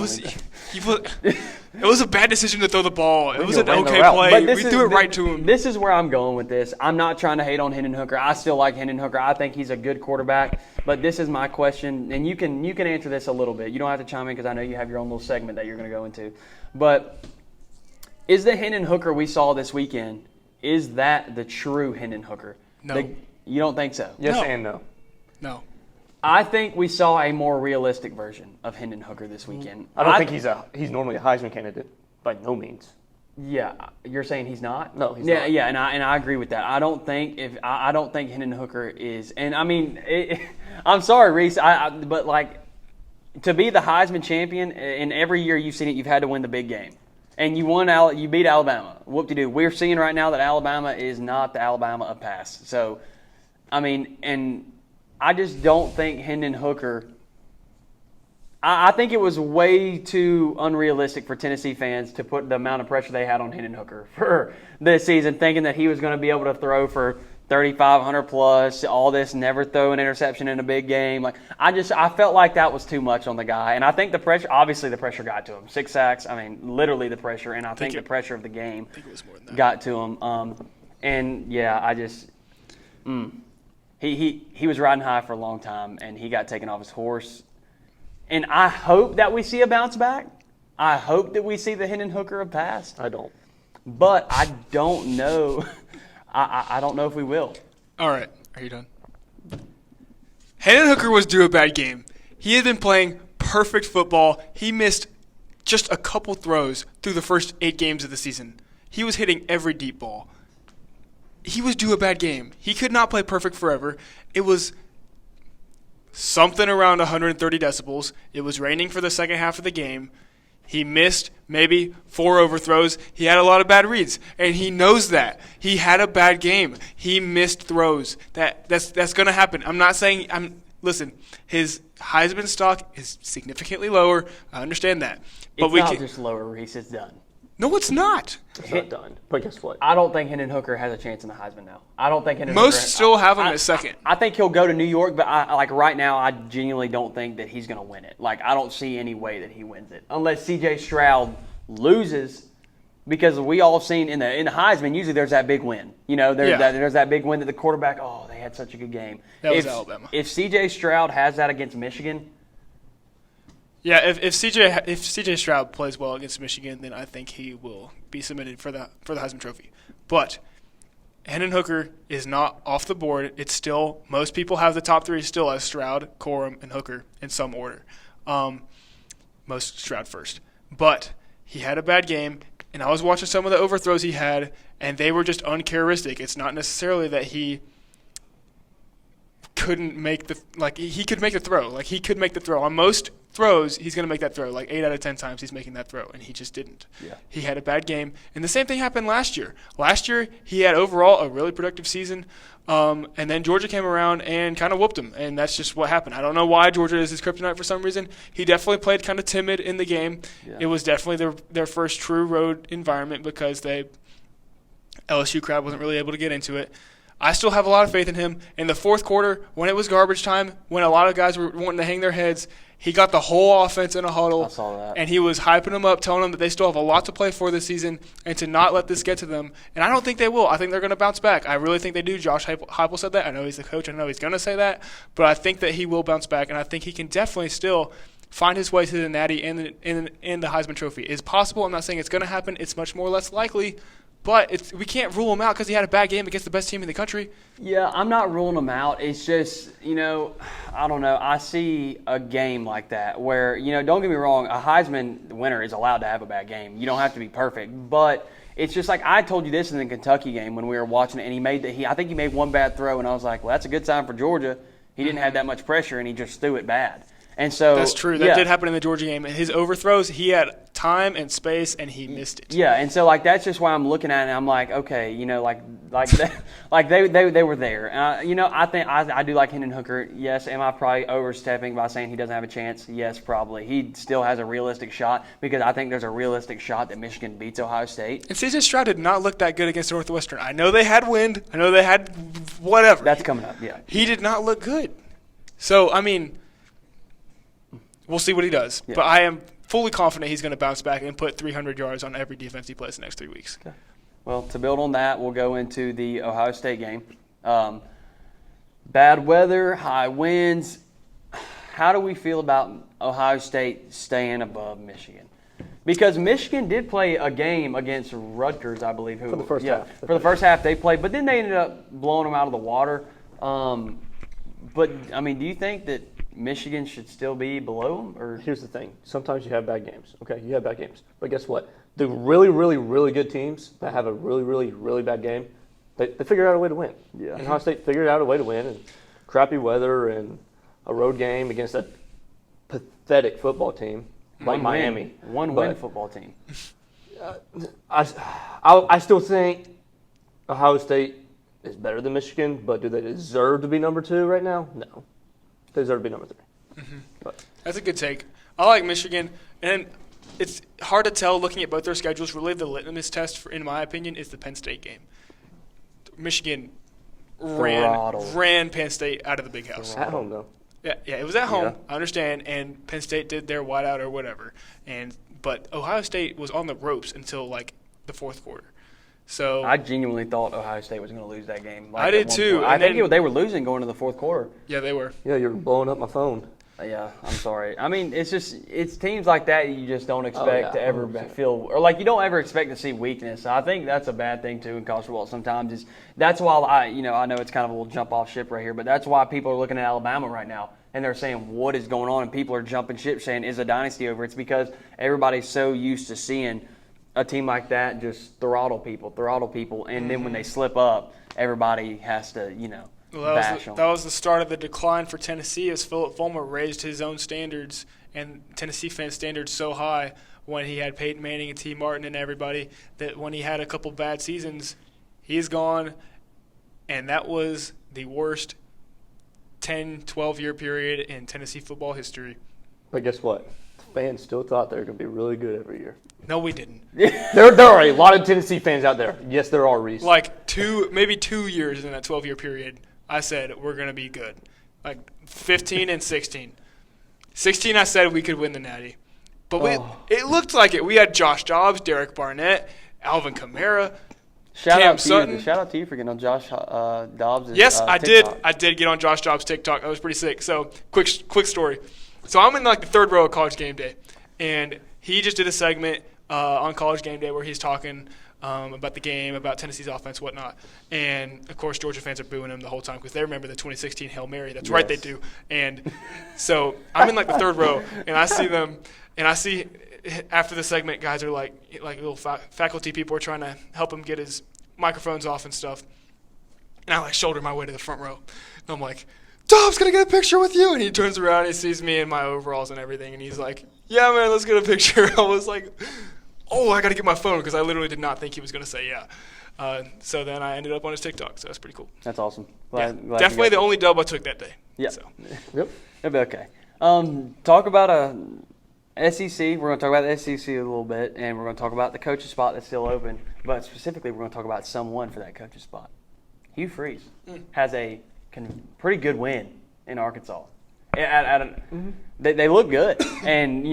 was a bad decision to throw the ball. It was an ran the okay route. play. We threw it right to him. This is where I'm going with this. I'm not trying to hate on Hendon Hooker. I still like Hendon Hooker. I think he's a good quarterback. But this is my question, and you can answer this a little bit. You don't have to chime in because I know you have your own little segment that you're going to go into. But is the Hendon Hooker we saw this weekend, is that the true Hendon Hooker? No. You don't think so? Yes No. and no. No. I think we saw a more realistic version of Hendon Hooker this weekend. I don't think he's normally a Heisman candidate by no means. Yeah, you're saying he's not? No, he's not. Yeah, and I agree with that. I don't think Hendon Hooker is, and I mean, I'm sorry, Reese, but like to be the Heisman champion, in every year you've seen it, you've had to win the big game, and you beat Alabama. Whoop-de-doo. We're seeing right now that Alabama is not the Alabama of past. So, I mean, and I just don't think Hendon Hooker. I think it was way too unrealistic for Tennessee fans to put the amount of pressure they had on Hendon Hooker for this season, thinking that he was going to be able to throw for 3,500 plus, all this, never throw an interception in a big game. Like I felt like that was too much on the guy, and I think the pressure got to him. 6 sacks, I mean, literally the pressure, and I think the pressure of the game I think it was more than that. got to him. And yeah, I just. He was riding high for a long time, and he got taken off his horse. And I hope that we see a bounce back. I hope that we see the Hendon Hooker of past. I don't. But I don't know. I don't know if we will. All right. Are you done? Hendon Hooker was due a bad game. He had been playing perfect football. He missed just a couple throws through the first 8 games of the season. He was hitting every deep ball. He was due a bad game. He could not play perfect forever. It was something around 130 decibels. It was raining for the second half of the game. He missed maybe 4 overthrows. He had a lot of bad reads, and he knows that. He had a bad game. He missed throws. That's going to happen. I'm not saying listen, his Heisman stock is significantly lower. I understand that. But It's not just lower, Reese. It's done. No, it's not. It's not done. But guess what? I don't think Hendon Hooker has a chance in the Heisman now. I don't think Hendon Most Hooker, still have him at second. I think he'll go to New York, but right now, I genuinely don't think that he's going to win it. Like, I don't see any way that he wins it unless C.J. Stroud loses, because we all have seen in the Heisman, usually there's that big win. You know, there's that big win that the quarterback, they had such a good game. That was Alabama. If C.J. Stroud has that against Michigan. Yeah, if CJ Stroud plays well against Michigan, then I think he will be submitted for the Heisman Trophy. But Hendon Hooker is not off the board. It's still, most people have the top 3 still as Stroud, Corum, and Hooker in some order. Most Stroud first. But he had a bad game, and I was watching some of the overthrows he had, and they were just uncharacteristic. It's not necessarily that he couldn't make he could make the throw. Like, he could make the throw. On most throws, he's going to make that throw. Like 8 out of 10 times he's making that throw, and he just didn't. Yeah. He had a bad game. And the same thing happened last year. Last year, he had overall a really productive season, and then Georgia came around and kind of whooped him, and that's just what happened. I don't know why Georgia is his kryptonite for some reason. He definitely played kind of timid in the game. Yeah. It was definitely their first true road environment because LSU crowd wasn't really able to get into it. I still have a lot of faith in him. In the fourth quarter, when it was garbage time, when a lot of guys were wanting to hang their heads, he got the whole offense in a huddle. I saw that. And he was hyping them up, telling them that they still have a lot to play for this season and to not let this get to them. And I don't think they will. I think they're going to bounce back. I really think they do. Josh Heupel said that. I know he's the coach. I know he's going to say that. But I think that he will bounce back, and I think he can definitely still find his way to the Natty and the Heisman Trophy. It's possible. I'm not saying it's going to happen. It's much more less likely. But we can't rule him out because he had a bad game against the best team in the country. Yeah, I'm not ruling him out. It's just, I don't know. I see a game like that where, don't get me wrong, a Heisman winner is allowed to have a bad game. You don't have to be perfect. But it's just like I told you this in the Kentucky game when we were watching it, and I think he made one bad throw, and I was like, well, that's a good sign for Georgia. He didn't have that much pressure, and he just threw it bad. And so That's true. That did happen in the Georgia game. His overthrows, he had time and space, and he missed it. Yeah, and so like that's just why I'm looking at it. And I'm like, okay, they were there. I think I do like Hendon Hooker. Yes, am I probably overstepping by saying he doesn't have a chance? Yes, probably. He still has a realistic shot because I think there's a realistic shot that Michigan beats Ohio State. And C.J. Stroud did not look that good against Northwestern. I know they had wind. I know they had whatever. That's coming up. Yeah, he did not look good. So I mean. We'll see what he does. Yeah. But I am fully confident he's going to bounce back and put 300 yards on every defense he plays the next 3 weeks. Okay. Well, to build on that, we'll go into the Ohio State game. Bad weather, high winds. How do we feel about Ohio State staying above Michigan? Because Michigan did play a game against Rutgers, I believe. For the first half. For the first half they played, but then they ended up blowing them out of the water. But, I mean, do you think that Michigan should still be below them? Or here's the thing: sometimes you have bad games. Okay, you have bad games, but guess what? The really, really, really good teams that have a really, really, really bad game, they figure out a way to win. Yeah. And Ohio State figured out a way to win, and crappy weather and a road game against a pathetic football team like Miami. One win football team. I still think Ohio State is better than Michigan, but do they deserve to be number 2 right now? No. They deserve to be number 3. Mm-hmm. That's a good take. I like Michigan, and it's hard to tell looking at both their schedules. Really, the litmus test, in my opinion, is the Penn State game. Michigan ran Penn State out of the big house. At home, though. Yeah, it was at home. Yeah. I understand, and Penn State did their whiteout or whatever. But Ohio State was on the ropes until like the fourth quarter. So I genuinely thought Ohio State was going to lose that game. I did too. I think they were losing going to the fourth quarter. Yeah, they were. Yeah, you're blowing up my phone. Yeah, I'm sorry. I mean, it's teams like that you just don't expect to ever 100%. feel, or like you don't ever expect to see weakness. I think that's a bad thing too in college football. Sometimes that's why I know it's kind of a little jump off ship right here, but that's why people are looking at Alabama right now and they're saying what is going on, and people are jumping ship saying is a dynasty over. It's because everybody's so used to seeing a team like that just throttle people, and then when they slip up, everybody has to bash them. That was the start of the decline for Tennessee as Philip Fulmer raised his own standards and Tennessee fans' standards so high when he had Peyton Manning and T. Martin and everybody that when he had a couple bad seasons, he's gone, and that was the worst 10, 12-year period in Tennessee football history. But guess what? Fans still thought they were going to be really good every year. No, we didn't. There are a lot of Tennessee fans out there. Yes, there are, Reese. Like maybe 2 years in that 12-year period, I said we're going to be good. Like 15 and 16. 16, I said we could win the Natty. But it looked like it. We had Josh Dobbs, Derek Barnett, Alvin Kamara, Cam Sutton. Shout out to you for getting on Josh Dobbs. Yes, I TikTok. did. I did get on Josh Dobbs' TikTok. That was pretty sick. So quick story. So I'm in like the third row of College Game Day, and he just did a segment on College Game Day where he's talking about the game, about Tennessee's offense, whatnot. And, of course, Georgia fans are booing him the whole time because they remember the 2016 Hail Mary. That's right, they do. And so I'm in, like, the third row, and I see them, and I see after the segment, guys are, like little faculty people are trying to help him get his microphones off and stuff. And I, like, shoulder my way to the front row. And I'm like, Dobbs, can I get a picture with you? And he turns around, and he sees me in my overalls and everything, and he's like, yeah, man, let's get a picture. I was like, oh, I got to get my phone because I literally did not think he was going to say yeah. So then I ended up on his TikTok, so that's pretty cool. That's awesome. Glad definitely the only dub I took that day. Yeah. So. Yep. It'll be okay. Talk about SEC. We're going to talk about the SEC a little bit, and we're going to talk about the coach's spot that's still open. But specifically, we're going to talk about someone for that coach's spot. Hugh Freeze has a pretty good win in Arkansas. They look good. And,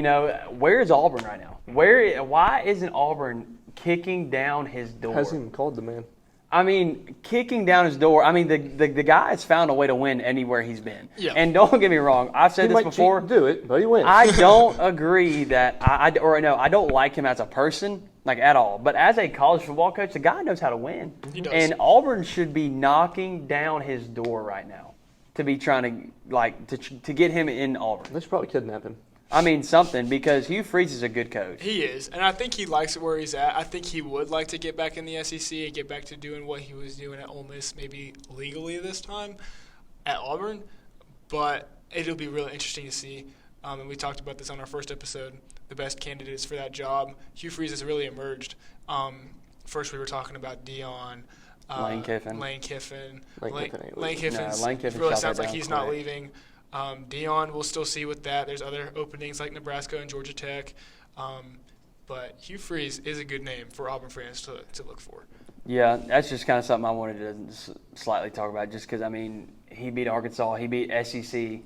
where is Auburn right now? Why isn't Auburn kicking down his door? Hasn't even called the man. I mean, kicking down his door. I mean, the guy has found a way to win anywhere he's been. Yeah. And don't get me wrong. I've said this before. Do it, but he wins. I don't agree that I don't like him as a person, like at all. But as a college football coach, the guy knows how to win. He does. And Auburn should be knocking down his door right now to be trying to get him in Auburn. They should probably kidnap him. I mean, something, because Hugh Freeze is a good coach. He is, and I think he likes it where he's at. I think he would like to get back in the SEC and get back to doing what he was doing at Ole Miss, maybe legally this time at Auburn. But it'll be really interesting to see And we talked about this on our first episode, the best candidates for that job. Hugh Freeze has really emerged. First, we were talking about Dion. Lane Kiffin. Lane Kiffin Lane Kiffin really sounds like down he's not quick. leaving. Dion, we'll still see with that. There's other openings like Nebraska and Georgia Tech. But Hugh Freeze is a good name for Auburn fans to look for. Yeah, that's just kind of something I wanted to slightly talk about just because, I mean, he beat Arkansas. He beat SEC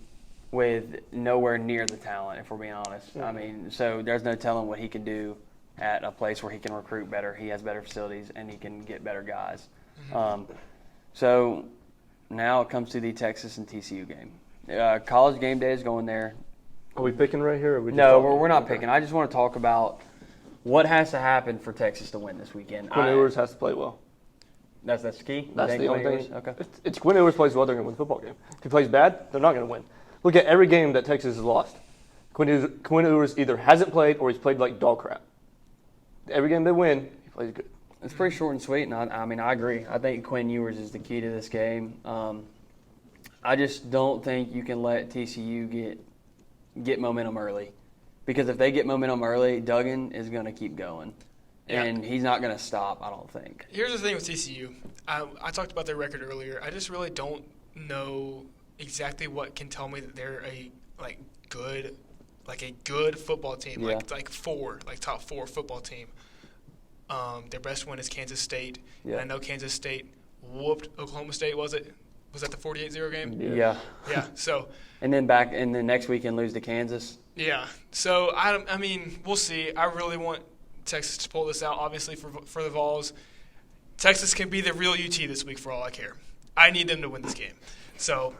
with nowhere near the talent, if we're being honest. I mean, so there's no telling what he can do at a place where he can recruit better. He has better facilities, and he can get better guys. So now it comes to the Texas and TCU game. College game day is going there. Are we picking right here? Or are we just No, talking? we're not Okay. picking. I just want to talk about what has to happen for Texas to win this weekend. Quinn Ewers has to play well. That's the key? You That's think the Quinn only Ewers? thing. Okay. It's Quinn Ewers plays well, they're going to win the football game. If he plays bad, they're not going to win. Look at every game that Texas has lost. Quinn Ewers either hasn't played or he's played like dog crap. Every game they win, he plays good. It's pretty short and sweet, and I mean, I agree. I think Quinn Ewers is the key to this game. I just don't think you can let TCU get momentum early, because if they get momentum early, Duggan is going to keep going, and he's not going to stop, I don't think. Here's the thing with TCU. I talked about their record earlier. I just really don't know exactly what can tell me that they're a good football team, Yeah. top four football team. Their best win is Kansas State. Yeah. And I know Kansas State whooped Oklahoma State. Was that the 48-0 game? Yeah. Yeah. So And then next weekend lose to Kansas. yeah. So I mean, we'll see. I really want Texas to pull this out. Obviously for the Vols, Texas can be the real UT this week for all I care. I need them to win this game. So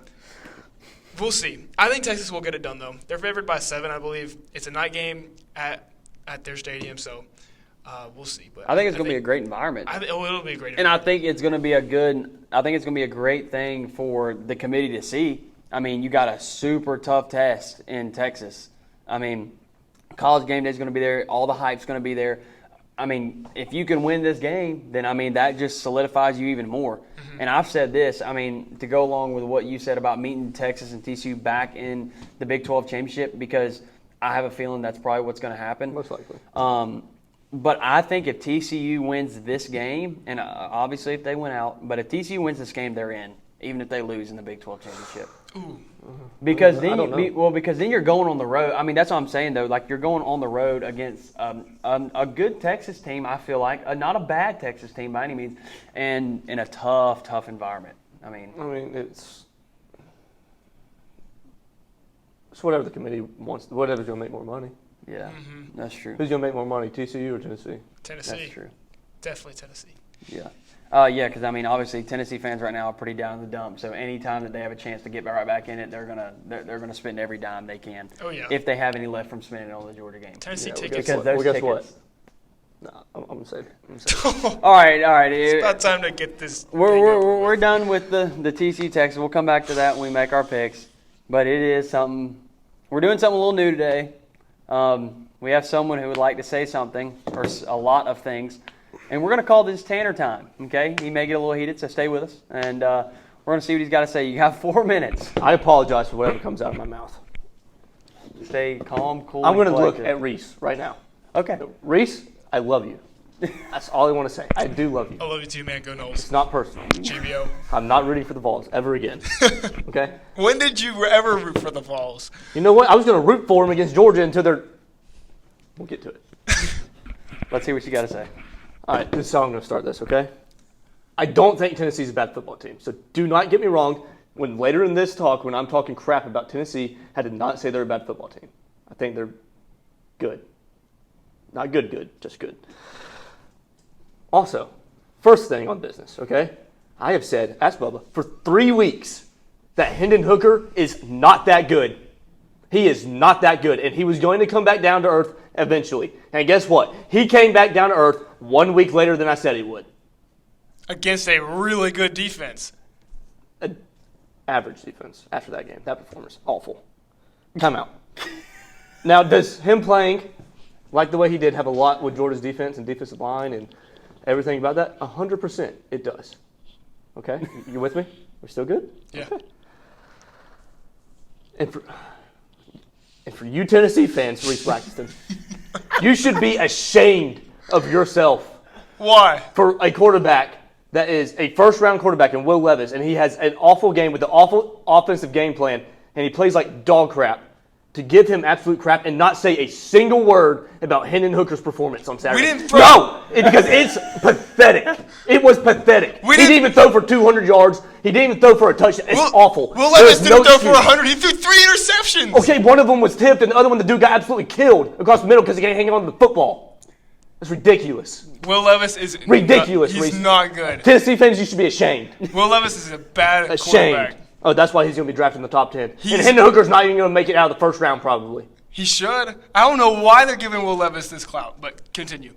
we'll see. I think Texas will get it done though. They're favored by 7, I believe. It's a night game at their stadium, so we'll see. But I think it's going to be a great environment. it'll be a great. And I think it's going to be a great thing for the committee to see. I mean, you got a super tough test in Texas. I mean, college game day is going to be there. All the hype's going to be there. I mean, if you can win this game, then, I mean, that just solidifies you even more. Mm-hmm. And I've said this, I mean, to go along with what you said about meeting Texas and TCU back in the Big 12 championship, because I have a feeling that's probably what's going to happen. Most likely. But I think if TCU wins this game, and obviously if they win out, but if TCU wins this game, they're in, even if they lose in the Big 12 championship. Ooh. Because I don't know. because then you're going on the road. I mean, that's what I'm saying though. Like, you're going on the road against a good Texas team. I feel like not a bad Texas team by any means, and in a tough environment. I mean, it's whatever the committee wants. Whatever's going to make more money. yeah, that's true. Who's going to make more money, TCU or Tennessee? Tennessee. That's true. Definitely Tennessee. Yeah. Yeah, because I mean, obviously Tennessee fans right now are pretty down in the dump. So anytime that they have a chance to get right back in it, they're gonna spend every dime they can. Oh yeah. If they have any left from spending it on the Georgia game. Tennessee Yeah, well, tickets. Because those guess tickets. what? No, I'm going to say it. All right. It's about time to get this. We're done with the TCU Texas. We'll come back to that when we make our picks. But it is something. We're doing something a little new today. We have someone who would like to say something, or a lot of things. And we're going to call this Tanner time, okay? He may get a little heated, so stay with us. And we're going to see what he's got to say. You have 4 minutes. I apologize for whatever comes out of my mouth. Stay calm, cool, I'm going to look collected. at Reese right now. Okay. Reese, I love you. That's all I want to say. I do love you. I love you too, man. Go Knowles. It's not personal. GBO. I'm not rooting for the Vols ever again. Okay? When did you ever root for the Vols? You know what? I was going to root for them against Georgia until they're... We'll get to it. Let's see what you got to say. All right, this is how I'm going to start this, okay? I don't think Tennessee's a bad football team. So do not get me wrong. When later in this talk, when I'm talking crap about Tennessee, I did not say they're a bad football team. I think they're good. Not good, just good. Also, first thing on business, okay? I have said, ask Bubba, for 3 weeks that Hendon Hooker is not that good. He is not that good, and he was going to come back down to earth eventually. And guess what? He came back down to earth 1 week later than I said he would. Against a really good defense. Average defense after that game. That performance, awful. Timeout. Now, does him playing like the way he did have a lot with Georgia's defense and defensive line and everything about that? 100% it does. Okay? You with me? We're still good? Yeah. Okay. And And for you Tennessee fans, Reese Blackiston, you should be ashamed of yourself. Why? For a quarterback that is a first-round quarterback in Will Levis, and he has an awful game with an awful offensive game plan, and he plays like dog crap, to give him absolute crap and not say a single word about Hendon Hooker's performance on Saturday. We didn't throw. No! Because it's pathetic. It was pathetic. He didn't even throw for 200 yards. He didn't even throw for a touchdown. It's awful. Will Levis There's didn't throw for excuse. 100. He threw 3 interceptions. Okay, one of them was tipped, and the other one, the dude got absolutely killed across the middle because he can't hang on to the football. That's ridiculous. Will Levis is Ridiculous. He's Reese. not good. Tennessee fans, you should be ashamed. Will Levis is a bad Ashamed. quarterback. Oh, that's why he's going to be drafted in the top 10. And Hendon Hooker's not even going to make it out of the first round, probably. He should. I don't know why they're giving Will Levis this clout, but continue.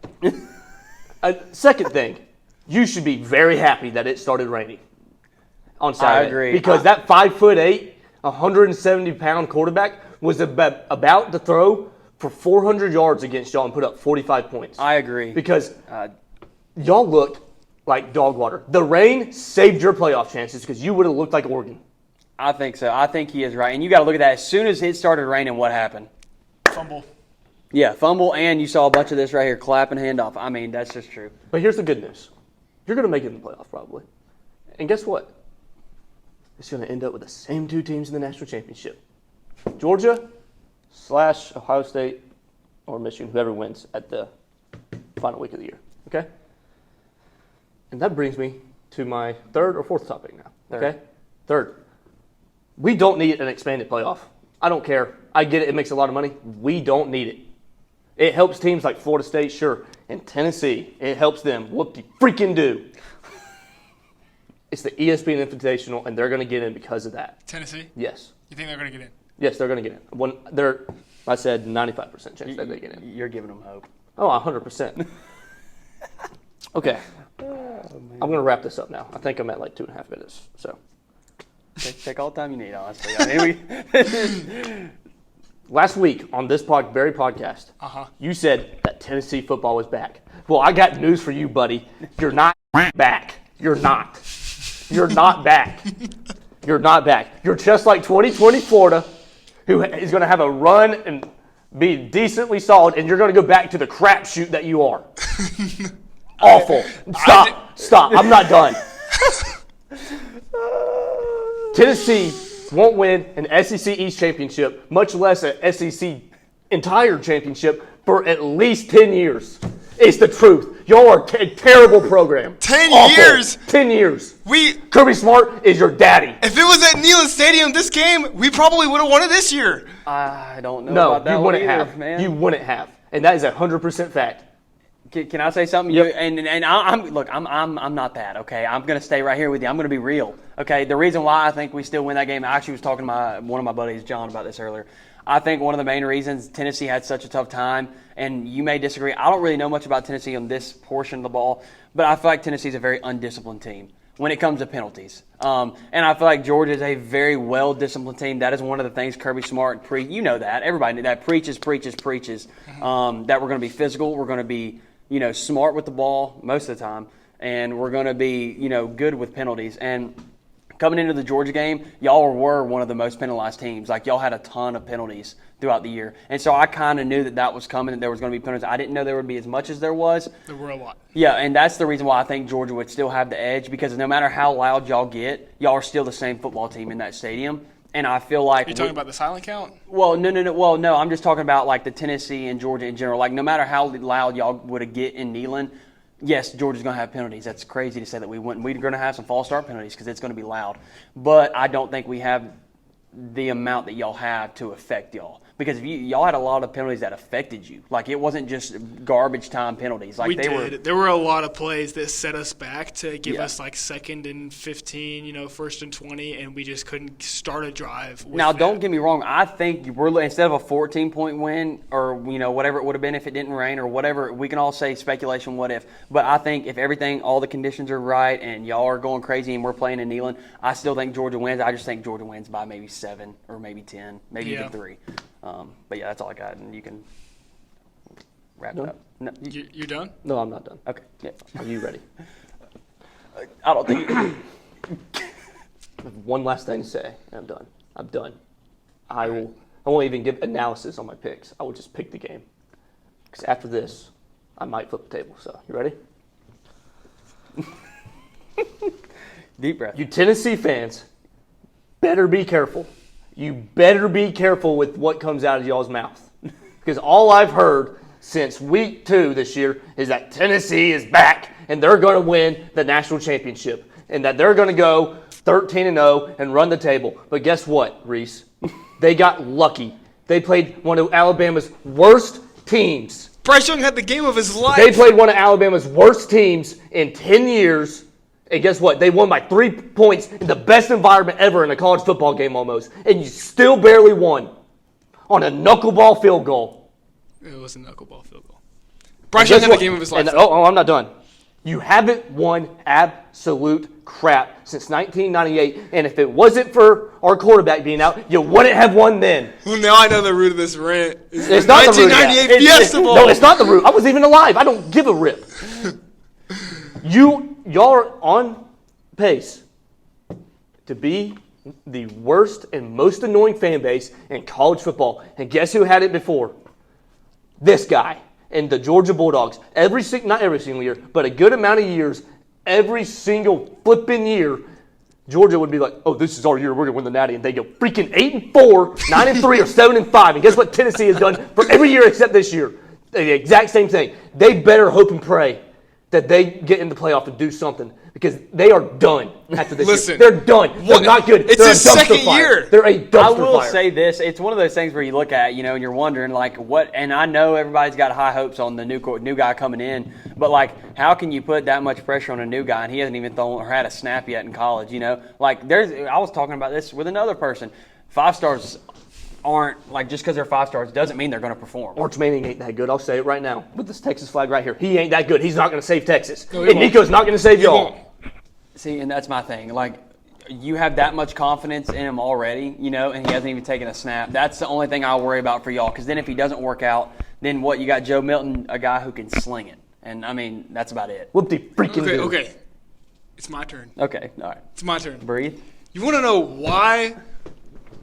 Second thing, you should be very happy that it started raining on Saturday. I agree. Because that 5'8", 170-pound quarterback was about to throw for 400 yards against y'all and put up 45 points. I agree. Because y'all looked like dog water. The rain saved your playoff chances because you would have looked like Oregon. I think so. I think he is right. And you got to look at that. As soon as it started raining, what happened? Fumble. Yeah, fumble, and you saw a bunch of this right here, clap and handoff. I mean, that's just true. But here's the good news. You're going to make it in the playoff probably. And guess what? It's going to end up with the same 2 teams in the national championship. Georgia/Ohio State or Michigan, whoever wins at the final week of the year. Okay? And that brings me to my third or fourth topic now. Okay? Third. We don't need an expanded playoff. I don't care. I get it. It makes a lot of money. We don't need it. It helps teams like Florida State, sure. And Tennessee, it helps them. Whoop-de-freaking-do. It's the ESPN Invitational, and they're going to get in because of that. Tennessee? Yes. You think they're going to get in? Yes, they're going to get in. I said 95% chance that they get in. You're giving them hope. Oh, 100%. Okay. I'm going to wrap this up now. I think I'm at like 2.5 minutes. So, Take all the time you need, honestly. I mean, last week on this very podcast, you said that Tennessee football was back. Well, I got news for you, buddy. You're not back. You're not. You're not back. You're not back. You're just like 2020 Florida, who is going to have a run and be decently solid, and you're going to go back to the crapshoot that you are. Awful. Stop. I'm not done. Tennessee won't win an SEC East championship, much less an SEC entire championship, for at least 10 years. It's the truth. Y'all are a terrible program. 10 Awful. years? 10 years. We Kirby Smart is your daddy. If it was at Neyland Stadium this game, we probably would have won it this year. I don't know No, about that you one wouldn't either, have. man. You wouldn't have. And that is 100% fact. Can I say something? Yep. I'm not that. Okay, I'm gonna stay right here with you. I'm gonna be real. Okay, the reason why I think we still win that game, I actually was talking to one of my buddies, John, about this earlier. I think one of the main reasons Tennessee had such a tough time, and you may disagree. I don't really know much about Tennessee on this portion of the ball, but I feel like Tennessee's a very undisciplined team when it comes to penalties. And I feel like Georgia is a very well-disciplined team. That is one of the things Kirby Smart you know that. Everybody knew that. Preaches. That we're going to be physical. We're going to be, smart with the ball most of the time. And we're going to be, good with penalties. And coming into the Georgia game, y'all were one of the most penalized teams. Like, y'all had a ton of penalties throughout the year. And so I kind of knew that was coming, that there was going to be penalties. I didn't know there would be as much as there was. There were a lot. Yeah, and that's the reason why I think Georgia would still have the edge, because no matter how loud y'all get, y'all are still the same football team in that stadium. And I feel like... Are you talking about the silent count? Well, no. Well, no, I'm just talking about, like, the Tennessee and Georgia in general. Like, no matter how loud y'all would get in Neyland, yes, Georgia's going to have penalties. That's crazy to say that we wouldn't. We're going to have some false start penalties because it's going to be loud. But I don't think we have the amount that y'all have to affect y'all. Because if y'all had a lot of penalties that affected you. Like, it wasn't just garbage time penalties. Like, we did. There were a lot of plays that set us back to give us, like, 2nd and 15, 1st and 20, and we just couldn't start a drive with Now, that. don't get me wrong. I think instead of a 14-point win or, whatever it would have been if it didn't rain or whatever, we can all say speculation, what if. But I think if all the conditions are right and y'all are going crazy and we're playing in Neyland, I still think Georgia wins. I just think Georgia wins by maybe 7 or maybe 10, maybe even 3. But yeah, that's all I got, and you can wrap it up. No, You're done? No, I'm not done. okay. Yeah. Are you ready? I don't think. I have one last thing to say, and I'm done. I'm I won't even give analysis on my picks. I will just pick the game. Because after this, I might flip the table. So, you ready? Deep breath. You Tennessee fans better be careful. You better be careful with what comes out of y'all's mouth. Because all I've heard since week 2 this year is that Tennessee is back and they're going to win the national championship and that they're going to go 13-0 and run the table. But guess what, Reese? They got lucky. They played one of Alabama's worst teams. Bryce Young had the game of his life. They played one of Alabama's worst teams in 10 years. And guess what? They won by 3 points in the best environment ever in a college football game almost. And you still barely won on a knuckleball field goal. It was a knuckleball field goal. Bryce Young had the game of his life. I'm not done. You haven't won absolute crap since 1998. And if it wasn't for our quarterback being out, you wouldn't have won then. Well, now I know the root of this rant. It's not the root. 1998 Fiesta Bowl. No, it's not the root. I wasn't even alive. I don't give a rip. Y'all are on pace to be the worst and most annoying fan base in college football. And guess who had it before? This guy and the Georgia Bulldogs. Not every single year, but a good amount of years, every single flipping year, Georgia would be like, oh, this is our year. We're going to win the Natty. And they go freaking 8-4, 9-3, or 7-5. And guess what Tennessee has done for every year except this year? The exact same thing. They better hope and pray that they get in the playoff and do something because they are done after this year. They're done. They're not good. It's his second year. They're a dumpster fire. I will say this. It's one of those things where you look at, and you're wondering, like, what, and I know everybody's got high hopes on the new guy coming in, but, like, how can you put that much pressure on a new guy and he hasn't even thrown or had a snap yet in college, Like, I was talking about this with another person. 5 stars aren't, like, just because they're 5 stars doesn't mean they're going to perform. Arch Manning ain't that good. I'll say it right now with this Texas flag right here. He ain't that good. He's not going to save Texas. No, and Nico's not going to save y'all. See, and that's my thing. Like, you have that much confidence in him already, and he hasn't even taken a snap. That's the only thing I worry about for y'all. Because then if he doesn't work out, then what? You got Joe Milton, a guy who can sling it. And, I mean, that's about it. Whoop de freaking do. Okay. It's my turn. Okay, all right. It's my turn. Breathe. You want to know why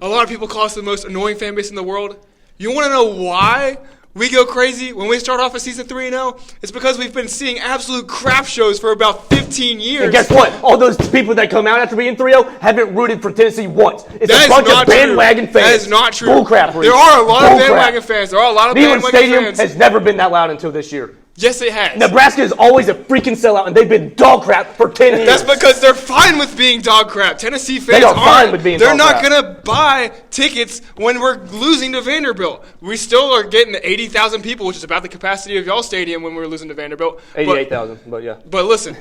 a lot of people call us the most annoying fan base in the world? You want to know why we go crazy when we start off a season 3-0? It's because we've been seeing absolute crap shows for about 15 years. And guess what? All those people that come out after being 3-0 haven't rooted for Tennessee once. It's a bunch of bandwagon fans. That is not true. Bullcrap. There are a lot of bandwagon fans. There are a lot of bandwagon fans. Neyland Stadium has never been that loud until this year. Yes, it has. Nebraska is always a freaking sellout, and they've been dog crap for 10 years. That's because they're fine with being dog crap. Tennessee fans They are fine with being They're dog not going to buy tickets when we're losing to Vanderbilt. We still are getting the 80,000 people, which is about the capacity of y'all stadium when we were losing to Vanderbilt. 88,000, but yeah. But listen.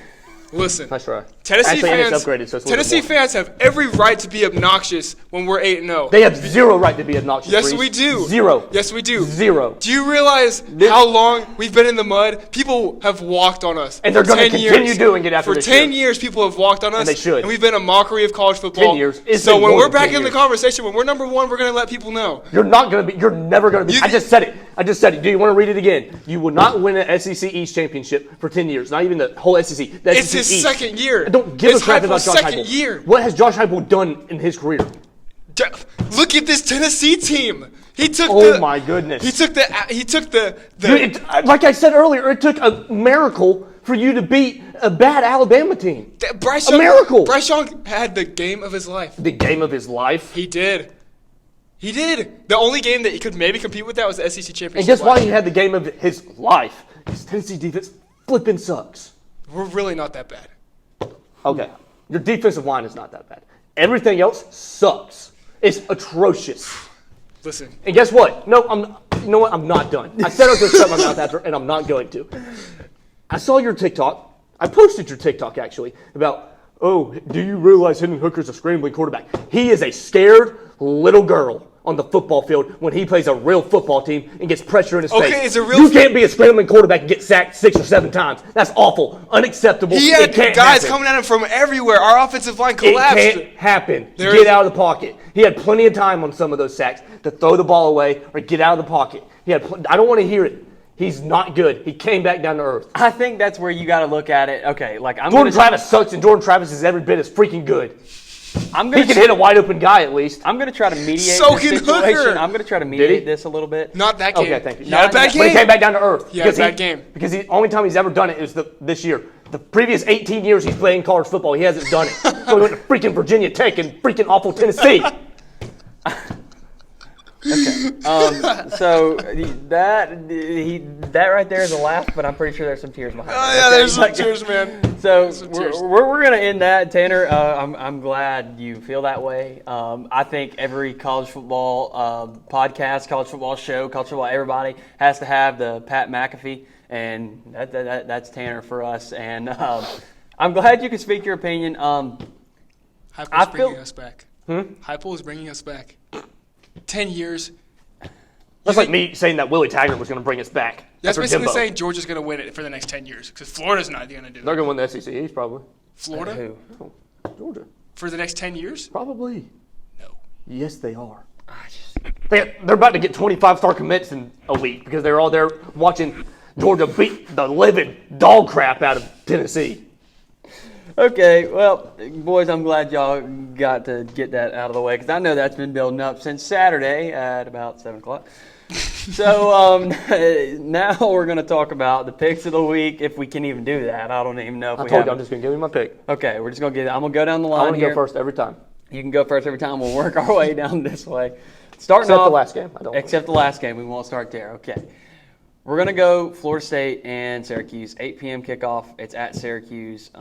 Nice try. Tennessee Actually, Tennessee fans have every right to be obnoxious when we're 8-0. They have zero right to be obnoxious. Yes, Reese. we do. Zero. Yes, we do. Zero. Do you realize how long we've been in the mud? People have walked on us. And they're going to continue doing it after this year. For 10 years, people have walked on us. And they should. And we've been a mockery of college football. 10 years. So when we're back in the conversation, when we're number 1, we're going to let people know. You're not going to be. You're never going to be. I just said it. Do you want to read it again? You will not win an SEC East championship for 10 years. Not even the whole SEC. It's his second year. I don't give a crap about Josh second Heupel. Year. What has Josh Heupel done in his career? Look at this Tennessee team. He took my goodness. He took the Dude, like I said earlier, it took a miracle for you to beat a bad Alabama team. A miracle. Bryce Young had the game of his life. The game of his life? He did. The only game that he could maybe compete with that was the SEC championship. And guess why he had the game of his life? Because Tennessee defense flipping sucks. We're really not that bad. Okay. Your defensive line is not that bad. Everything else sucks. It's atrocious. Listen. And guess what? No, you know what? I'm not done. I said I was going to shut my mouth after, and I'm not going to. I saw your TikTok. I posted your TikTok, actually, about, do you realize Hendon Hooker's a scrambling quarterback? He is a scared little girl on the football field when he plays a real football team and gets pressure in his face. You can't be a scrambling quarterback and get sacked 6 or 7 times. That's awful. Unacceptable. He had guys coming at him from everywhere. Our offensive line collapsed. It can't happen. Get out of the pocket. He had plenty of time on some of those sacks to throw the ball away or get out of the pocket. I don't want to hear it. He's not good. He came back down to earth. I think that's where you got to look at it. Okay, like Jordan Travis sucks, and Jordan Travis is every bit as freaking good. I'm He gonna can hit a wide open guy at least. I'm gonna try to mediate So this can situation. Hooker. I'm gonna try to he? mediate this a little bit. Not that game. Okay, thank you. He had a bad But But he came game. back down to earth. He had a bad game. Because the only time he's ever done it is this year. The previous 18 years he's playing college football, he hasn't done it. So he went to freaking Virginia Tech and freaking awful Tennessee. So that right there is a laugh, but I'm pretty sure there's some tears behind it. Oh, yeah, Okay? there's some tears, man. So Some tears. we're gonna end that, Tanner. I'm glad you feel that way. I think every college football podcast, college football show, college football everybody has to have the Pat McAfee, and that's Tanner for us. And I'm glad you can speak your opinion. Heupel's bringing us back. Heupel is bringing us back. 10 years. That's like me saying that Willie Taggart was going to bring us back. That's after basically Jimbo. saying Georgia's going to win it for the next 10 years because Florida's not going to do They're it. going to win the SEC East probably. Florida? Who? Oh, Georgia. For the next 10 years? Probably. No. Yes, they are. They're about to get 25-star commits in a week because they're all there watching Georgia beat the living dog crap out of Tennessee. Okay, well, boys, I'm glad y'all got to get that out of the way because I know that's been building up since Saturday at about 7 o'clock. So now we're going to talk about the picks of the week, if we can even do that. I don't even know if I we told have. you I'm just going to give you my pick. Okay, we're just going to get it. I'm going to go down the line I want to here. go first every time. You can go first every time. We'll work our way down this way. Starting Except off, the last game. I don't. Except the last game. We won't start there. Okay. We're going to go Florida State and Syracuse. 8 p.m. kickoff. It's at Syracuse.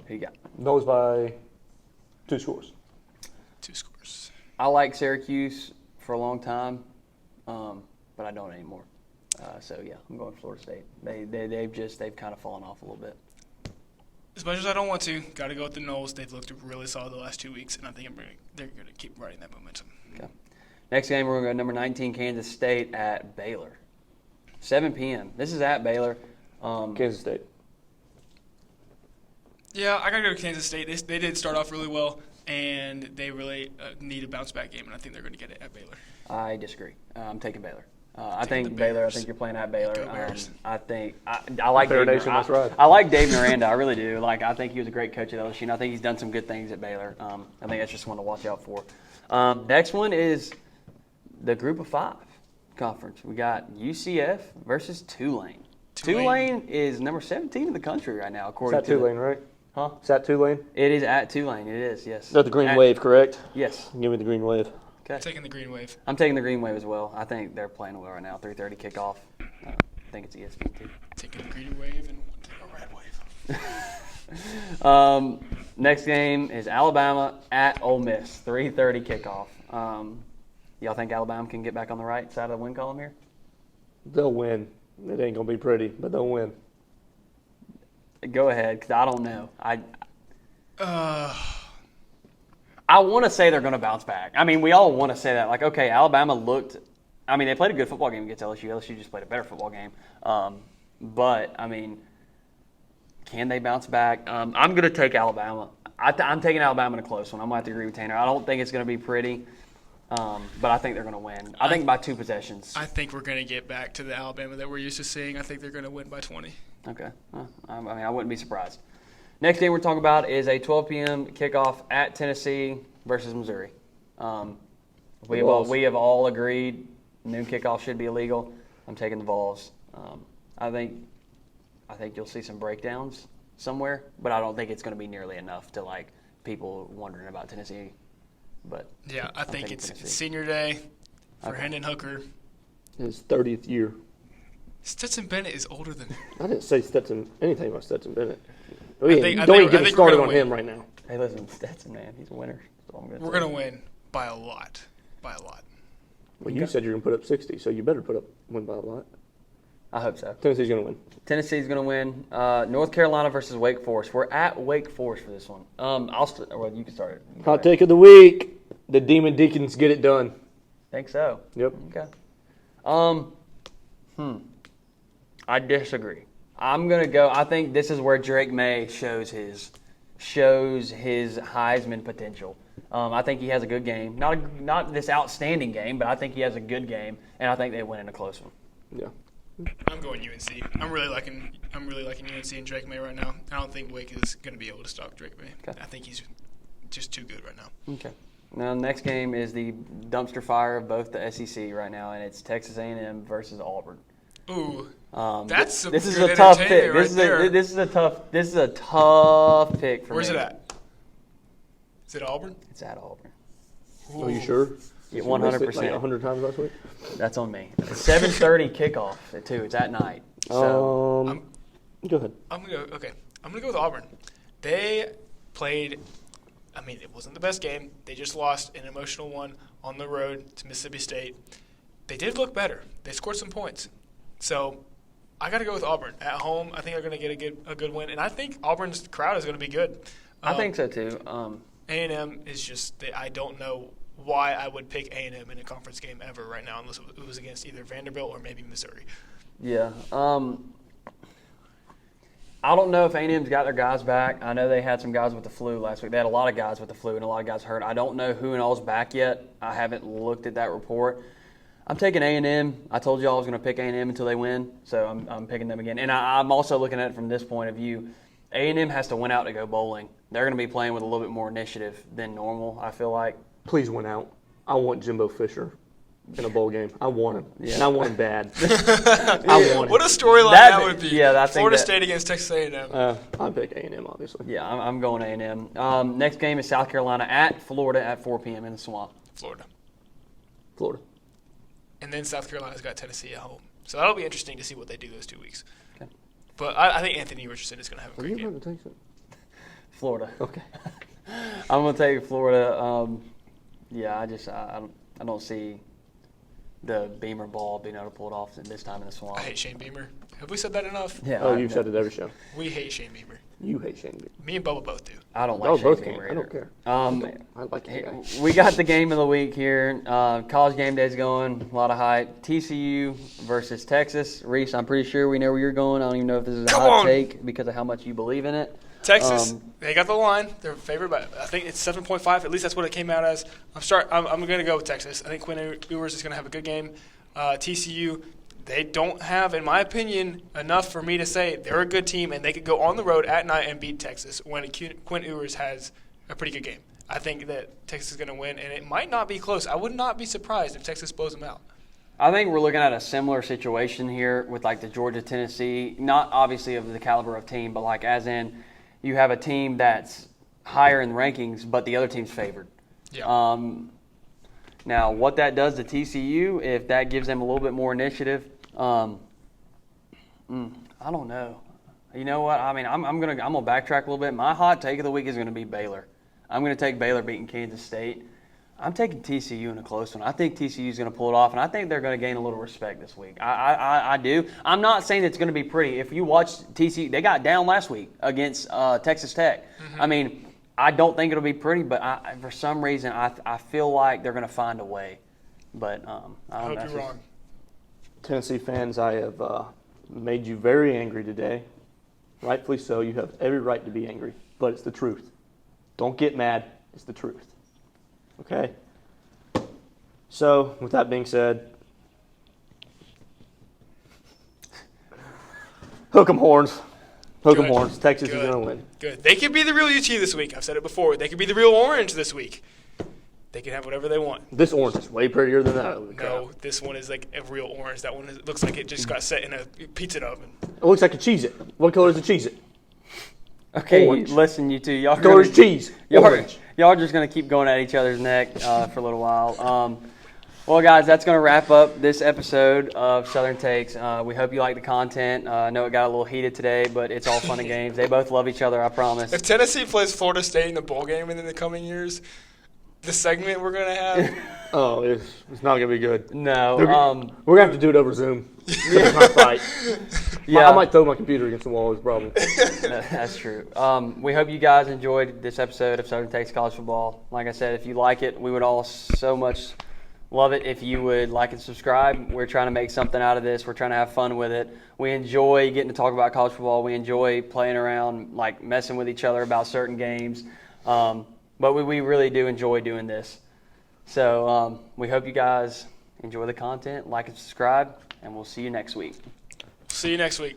Who you got? Knows by 2 scores. 2 scores. I like Syracuse for a long time, but I don't anymore. So yeah, I'm going Florida State. They've kind of fallen off a little bit. As much as I don't want to, got to go with the Noles. They've looked really solid the last 2 weeks, and I think they're going to keep riding that momentum. Okay. Next game, we're going to go number 19, Kansas State at Baylor. 7 p.m. This is at Baylor. Kansas State. Yeah, I got to go to Kansas State. They did start off really well, and they really need a bounce-back game, and I think they're going to get it at Baylor. I disagree. I'm taking Baylor. I Taking think the Baylor. I Bears. think you're playing at Baylor. Go Bears. I think I like Bear Dave. Nation, that's right. I like Dave Miranda. I really do. Like I think he was a great coach at LSU, and I think he's done some good things at Baylor. I think that's just one to watch out for. Next one is the Group of 5 conference. We got UCF versus Tulane. Tulane is number 17 in the country right now, Is according that to Tulane, right? Huh? Is that Tulane? It is at Tulane. It is, yes. They're the Green At- Wave, correct? Yes. Give me the Green Wave. Okay. Taking the Green Wave. I'm taking the Green Wave as well. I think they're playing well right now. 3:30 kickoff. I think it's ESPN too. Taking the Green Wave and taking a Red Wave. Next game is Alabama at Ole Miss. 3:30 kickoff. Y'all think Alabama can get back on the right side of the win column here? They'll win. It ain't going to be pretty, but they'll win. Go ahead, because I don't know. I want to say they're going to bounce back. I mean, we all want to say that. Like, okay, Alabama looked – I mean, they played a good football game against LSU. LSU just played a better football game. But, I mean, can they bounce back? I'm going to take Alabama. I'm taking Alabama in a close one. I'm going to have to agree with Tanner. I don't think it's going to be pretty, but I think they're going to win. I think by 2 possessions. I think we're going to get back to the Alabama that we're used to seeing. I think they're going to win by 20. Okay. I mean, I wouldn't be surprised. Next game we're talking about is a 12 p.m. kickoff at Tennessee versus Missouri. We have all agreed noon kickoff should be illegal. I'm taking the Vols. I think you'll see some breakdowns somewhere, but I don't think it's going to be nearly enough to like people wondering about Tennessee. But Yeah, I think it's Tennessee. senior day for Okay. Hendon Hooker. His 30th year. Stetson Bennett is older than I didn't say anything about Stetson Bennett. I Don't think even we're get me started gonna on win. him right now. Hey, listen, Stetson, man, he's a winner. That's all I'm gonna We're say. going to win by a lot. By a lot. Well, you said you're going to put up 60, so you better win by a lot. I hope so. Tennessee's going to win. Tennessee's going to win. North Carolina versus Wake Forest. We're at Wake Forest for this one. Well, you can start it. You go Hot ahead. take of the week. The Demon Deacons get it done. Think so. Yep. Okay. I disagree. I'm gonna go. I think this is where Drake May shows his Heisman potential. I think he has a good game. Not this outstanding game, but I think he has a good game, and I think they win in a close one. Yeah. I'm going UNC. I'm really liking UNC and Drake May right now. I don't think Wake is going to be able to stop Drake May. Okay. I think he's just too good right now. Okay. Now, the next game is the dumpster fire of both the SEC right now, and it's Texas A&M versus Auburn. Ooh, This some is good a tough pick. entertainment right there. This is a tough pick for me. Where's it at? Is it Auburn? It's at Auburn. Ooh. Are you sure? Yeah, You missed it 100%. Like 100 times last week. That's on me. It's 7:30 kickoff too. It's at night. So Go ahead. I'm gonna go with Auburn. They played. I mean, it wasn't the best game. They just lost an emotional one on the road to Mississippi State. They did look better. They scored some points. So I got to go with Auburn at home. I think they're going to get a good win, and I think Auburn's crowd is going to be good. I think so too. A&M is just. I don't know why I would pick A&M in a conference game ever right now, unless it was against either Vanderbilt or maybe Missouri. Yeah. I don't know if A&M's got their guys back. I know they had some guys with the flu last week. They had a lot of guys with the flu and a lot of guys hurt. I don't know who and all's back yet. I haven't looked at that report. I'm taking A&M. I told you I was going to pick A&M until they win, so I'm picking them again. And I'm also looking at it from this point of view. A&M has to win out to go bowling. They're going to be playing with a little bit more initiative than normal, I feel like. Please win out. I want Jimbo Fisher in a bowl game. I want him. Yeah. And I want him bad. I want him. What a storyline that would be. Yeah, I think Florida that- State against Texas A&M. I pick A&M, obviously. Yeah, I'm going A&M. Next game is South Carolina at Florida at 4 p.m. in the Swamp. Florida. And then South Carolina's got Tennessee at home. So that'll be interesting to see what they do those 2 weeks. Okay. But I think Anthony Richardson is going to have a Are great you game. about to take it? Florida. Okay. I'm going to take Florida. I don't see the Beamer ball being able to pull it off this time in the Swamp. I hate Shane Beamer. Have we said that enough? Yeah. Oh, you've said it every show. We hate Shane Beamer. You hate Shane Beamer. Me and Bubba both do. I don't Oh, like both Shane can. Beamer I don't either. care. I like that guy. We got the game of the week here. College game day's going. A lot of hype. TCU versus Texas. Reese, I'm pretty sure we know where you're going. I don't even know if this is a Come hot on. take because of how much you believe in it. Texas, they got the line. They're favored by, I think it's 7.5. At least that's what it came out as. I'm going to go with Texas. I think Quinn Ewers is going to have a good game. TCU, they don't have, in my opinion, enough for me to say they're a good team and they could go on the road at night and beat Texas when Quinn Ewers has a pretty good game. I think that Texas is going to win, and it might not be close. I would not be surprised if Texas blows them out. I think we're looking at a similar situation here with like the Georgia-Tennessee, not obviously of the caliber of team, but like as in you have a team that's higher in the rankings, but the other team's favored. Yeah. Now, what that does to TCU, if that gives them a little bit more initiative, I don't know. You know what? I mean, I'm gonna backtrack a little bit. My hot take of the week is gonna be Baylor. I'm gonna take Baylor beating Kansas State. I'm taking TCU in a close one. I think TCU is going to pull it off, and I think they're going to gain a little respect this week. I do. I'm not saying it's going to be pretty. If you watch TCU, they got down last week against Texas Tech. Mm-hmm. I mean, I don't think it'll be pretty, but for some reason, I feel like they're going to find a way. But I hope you're wrong. Tennessee fans, I have made you very angry today. Rightfully so. You have every right to be angry, but it's the truth. Don't get mad. It's the truth. Okay? So, with that being said, hook 'em horns. Hook 'em horns. Texas is going to win. Good. They could be the real UT this week. I've said it before. They could be the real Orange this week. They can have whatever they want. This orange is way prettier than that. No, this one is like a real orange. That one looks like it just got set in a pizza oven. It looks like a Cheez-It. What color is a Cheez-It? Okay, Orange. listen, you two. Y'all What color is cheese? Orange. Y'all are just going to keep going at each other's neck for a little while. Well, guys, that's going to wrap up this episode of Southern Takes. We hope you like the content. I know it got a little heated today, but it's all fun and games. They both love each other, I promise. If Tennessee plays Florida State in the bowl game in the coming years, the segment we're going to have. Oh, it's not going to be good. No. We're going to have to do it over Zoom. Fight. Yeah. I might throw my computer against the wall, is the problem. That's true. We hope you guys enjoyed this episode of Southern Takes College Football. Like I said, if you like it, we would all so much love it if you would like and subscribe. We're trying to make something out of this. We're trying to have fun with it. We enjoy getting to talk about college football. We enjoy playing around, like messing with each other about certain games. But we really do enjoy doing this. So we hope you guys enjoy the content, like and subscribe, and we'll see you next week. See you next week.